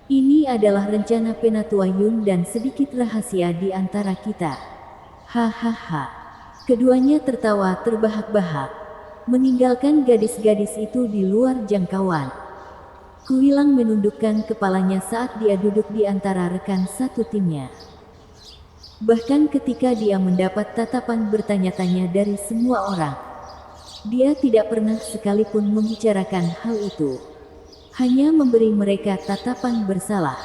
Ini adalah rencana Penatua Yun dan sedikit rahasia di antara kita. Hahaha. Keduanya tertawa terbahak-bahak, meninggalkan gadis-gadis itu di luar jangkauan. Kuilang menundukkan kepalanya saat dia duduk di antara rekan satu timnya. Bahkan ketika dia mendapat tatapan bertanya-tanya dari semua orang, dia tidak pernah sekalipun membicarakan hal itu. Hanya memberi mereka tatapan bersalah.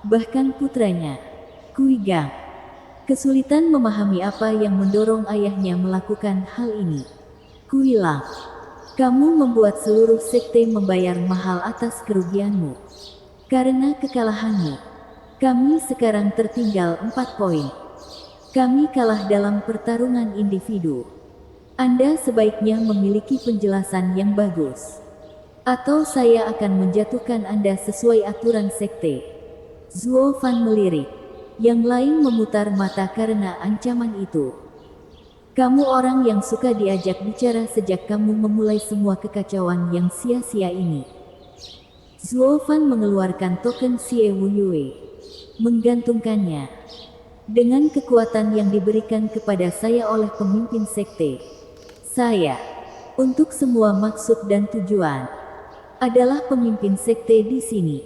Bahkan putranya, Kui Gang, kesulitan memahami apa yang mendorong ayahnya melakukan hal ini. Kuilang, kamu membuat seluruh sekte membayar mahal atas kerugianmu. Karena kekalahanmu, kami sekarang tertinggal 4 poin. Kami kalah dalam pertarungan individu. Anda sebaiknya memiliki penjelasan yang bagus. Atau saya akan menjatuhkan Anda sesuai aturan sekte. Zuo Fan melirik. Yang lain memutar mata karena ancaman itu. Kamu orang yang suka diajak bicara sejak kamu memulai semua kekacauan yang sia-sia ini. Zuo Fan mengeluarkan token Xie Wu Yue, menggantungkannya. Dengan kekuatan yang diberikan kepada saya oleh pemimpin sekte, saya, untuk semua maksud dan tujuan, adalah pemimpin sekte di sini.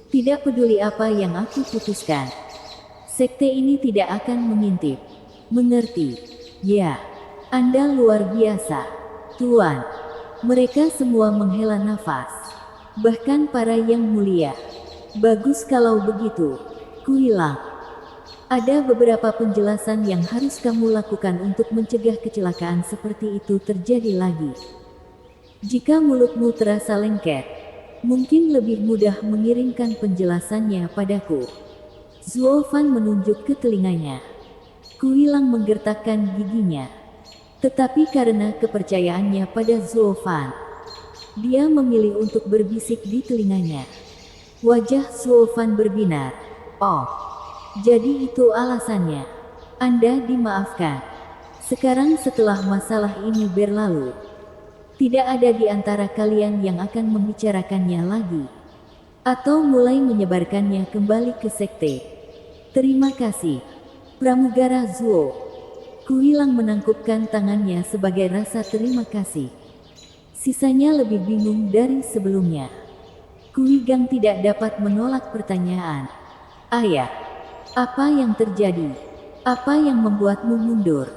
Tidak peduli apa yang aku putuskan, sekte ini tidak akan mengintip. Mengerti? Ya, Anda luar biasa, Tuan. Mereka semua menghela nafas. Bahkan para yang mulia. Bagus kalau begitu, Kuilang. Ada beberapa penjelasan yang harus kamu lakukan untuk mencegah kecelakaan seperti itu terjadi lagi. Jika mulutmu terasa lengket, mungkin lebih mudah mengirimkan penjelasannya padaku. Zuo Fan menunjuk ke telinganya. Kuilang menggertakkan giginya. Tetapi karena kepercayaannya pada Zuo Fan, dia memilih untuk berbisik di telinganya. Wajah Zuo Fan berbinar. Oh, jadi itu alasannya. Anda dimaafkan. Sekarang setelah masalah ini berlalu, tidak ada di antara kalian yang akan membicarakannya lagi, atau mulai menyebarkannya kembali ke sekte. Terima kasih, Pramugara Zuo. Kuilang menangkupkan tangannya sebagai rasa terima kasih. Sisanya lebih bingung dari sebelumnya. Kui Gang tidak dapat menolak pertanyaan. Ayah, apa yang terjadi? Apa yang membuatmu mundur?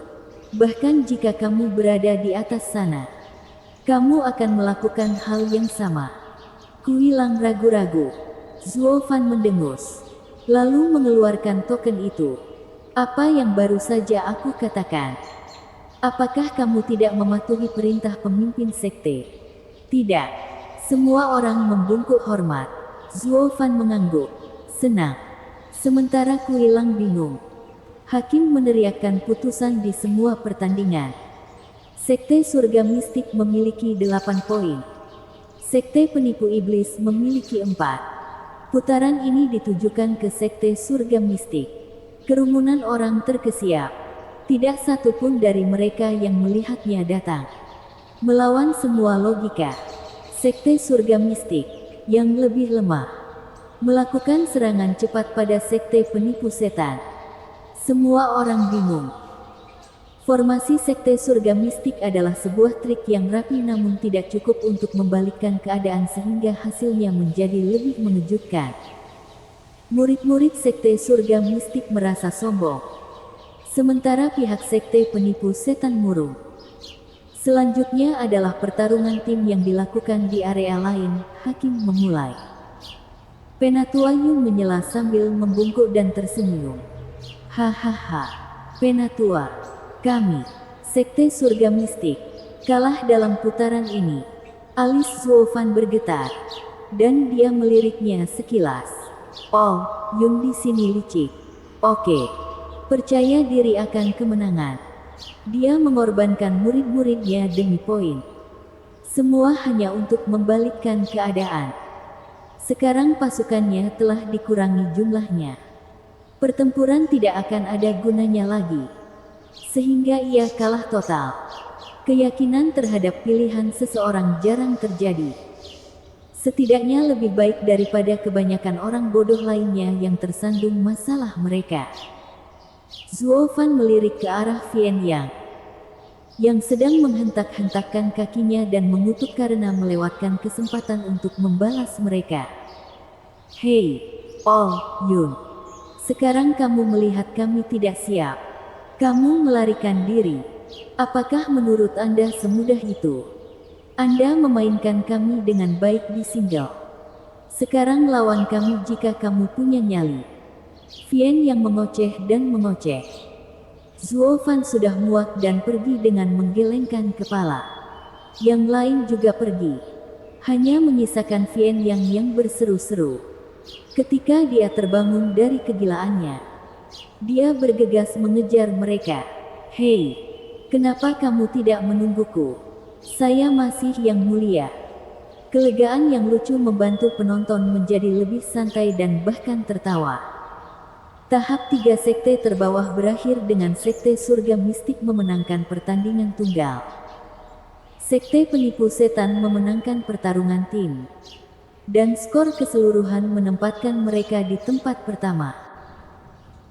Bahkan jika kamu berada di atas sana, kamu akan melakukan hal yang sama. Kuilang ragu-ragu. Zuo Fan mendengus, lalu mengeluarkan token itu. Apa yang baru saja aku katakan? Apakah kamu tidak mematuhi perintah pemimpin sekte? Tidak. Semua orang membungkuk hormat. Zuo Fan mengangguk, senang. Sementara Kuilang bingung. Hakim meneriakkan putusan di semua pertandingan. Sekte Surga Mistik memiliki 8 poin. Sekte Penipu Iblis memiliki 4. Putaran ini ditujukan ke Sekte Surga Mistik. Kerumunan orang terkesiap. Tidak satu pun dari mereka yang melihatnya datang. Melawan semua logika, Sekte Surga Mistik, yang lebih lemah, melakukan serangan cepat pada Sekte Penipu Setan. Semua orang bingung. Formasi Sekte Surga Mistik adalah sebuah trik yang rapi namun tidak cukup untuk membalikkan keadaan sehingga hasilnya menjadi lebih mengejutkan. Murid-murid Sekte Surga Mistik merasa sombong. Sementara pihak Sekte Penipu Setan murung. Selanjutnya adalah pertarungan tim yang dilakukan di area lain. Hakim memulai. Penatua Yun menyela sambil membungkuk dan tersenyum. Hahaha, Penatua. Kami, Sekte Surga Mistik, kalah dalam putaran ini. Alis Zuo Fan bergetar, dan dia meliriknya sekilas. Oh, Yun di sini licik. Oke, percaya diri akan kemenangan. Dia mengorbankan murid-muridnya demi poin. Semua hanya untuk membalikkan keadaan. Sekarang pasukannya telah dikurangi jumlahnya. Pertempuran tidak akan ada gunanya lagi. Sehingga ia kalah total. Keyakinan terhadap pilihan seseorang jarang terjadi. Setidaknya lebih baik daripada kebanyakan orang bodoh lainnya yang tersandung masalah mereka. Zuo Fan melirik ke arah Vian yang sedang menghentak-hentakkan kakinya dan mengutuk karena melewatkan kesempatan untuk membalas mereka. Hei, All Yun. Sekarang kamu melihat kami tidak siap. Kamu melarikan diri. Apakah menurut Anda semudah itu? Anda memainkan kami dengan baik di single. Sekarang lawan kami jika kamu punya nyali. Vian yang mengoceh dan mengoceh. Zuo Fan sudah muak dan pergi dengan menggelengkan kepala. Yang lain juga pergi. Hanya menyisakan Vian yang berseru-seru. Ketika dia terbangun dari kegilaannya, dia bergegas mengejar mereka. Hei, kenapa kamu tidak menungguku? Saya masih yang mulia. Kelegaan yang lucu membantu penonton menjadi lebih santai dan bahkan tertawa. Tahap 3 sekte terbawah berakhir dengan sekte surga mistik memenangkan pertandingan tunggal. Sekte penipu setan memenangkan pertarungan tim. Dan skor keseluruhan menempatkan mereka di tempat pertama.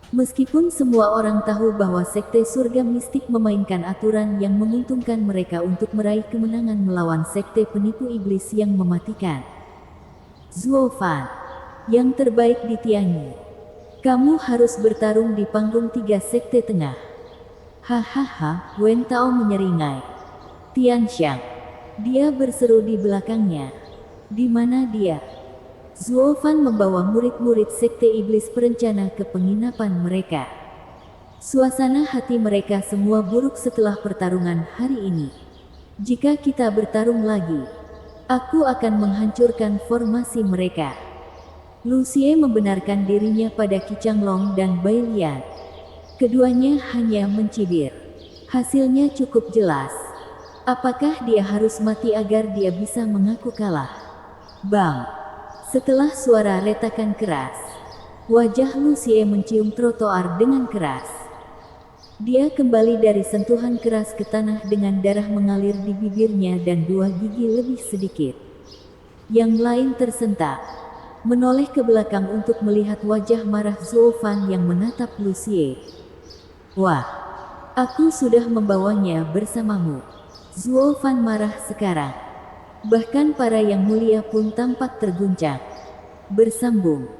Meskipun semua orang tahu bahwa sekte surga mistik memainkan aturan yang menguntungkan mereka untuk meraih kemenangan melawan sekte penipu iblis yang mematikan. Zuo Fan, yang terbaik di Tianyi. Kamu harus bertarung di panggung 3 sekte tengah. Hahaha, Wen Tao menyeringai. Tianxiang. Dia berseru di belakangnya. Di mana dia? Zuo Fan membawa murid-murid sekte iblis perencana ke penginapan mereka. Suasana hati mereka semua buruk setelah pertarungan hari ini. Jika kita bertarung lagi, aku akan menghancurkan formasi mereka. Lu Xie membenarkan dirinya pada Qi Changlong dan Bai Lian. Keduanya hanya mencibir. Hasilnya cukup jelas. Apakah dia harus mati agar dia bisa mengaku kalah? Bang! Setelah suara retakan keras, wajah Lu Xie mencium trotoar dengan keras. Dia kembali dari sentuhan keras ke tanah dengan darah mengalir di bibirnya dan 2 gigi lebih sedikit. Yang lain tersentak. Menoleh ke belakang untuk melihat wajah marah Zuo Fan yang menatap Lu Xie. Wah, aku sudah membawanya bersamamu. Zuo Fan marah sekarang. Bahkan para yang mulia pun tampak terguncang. Bersambung.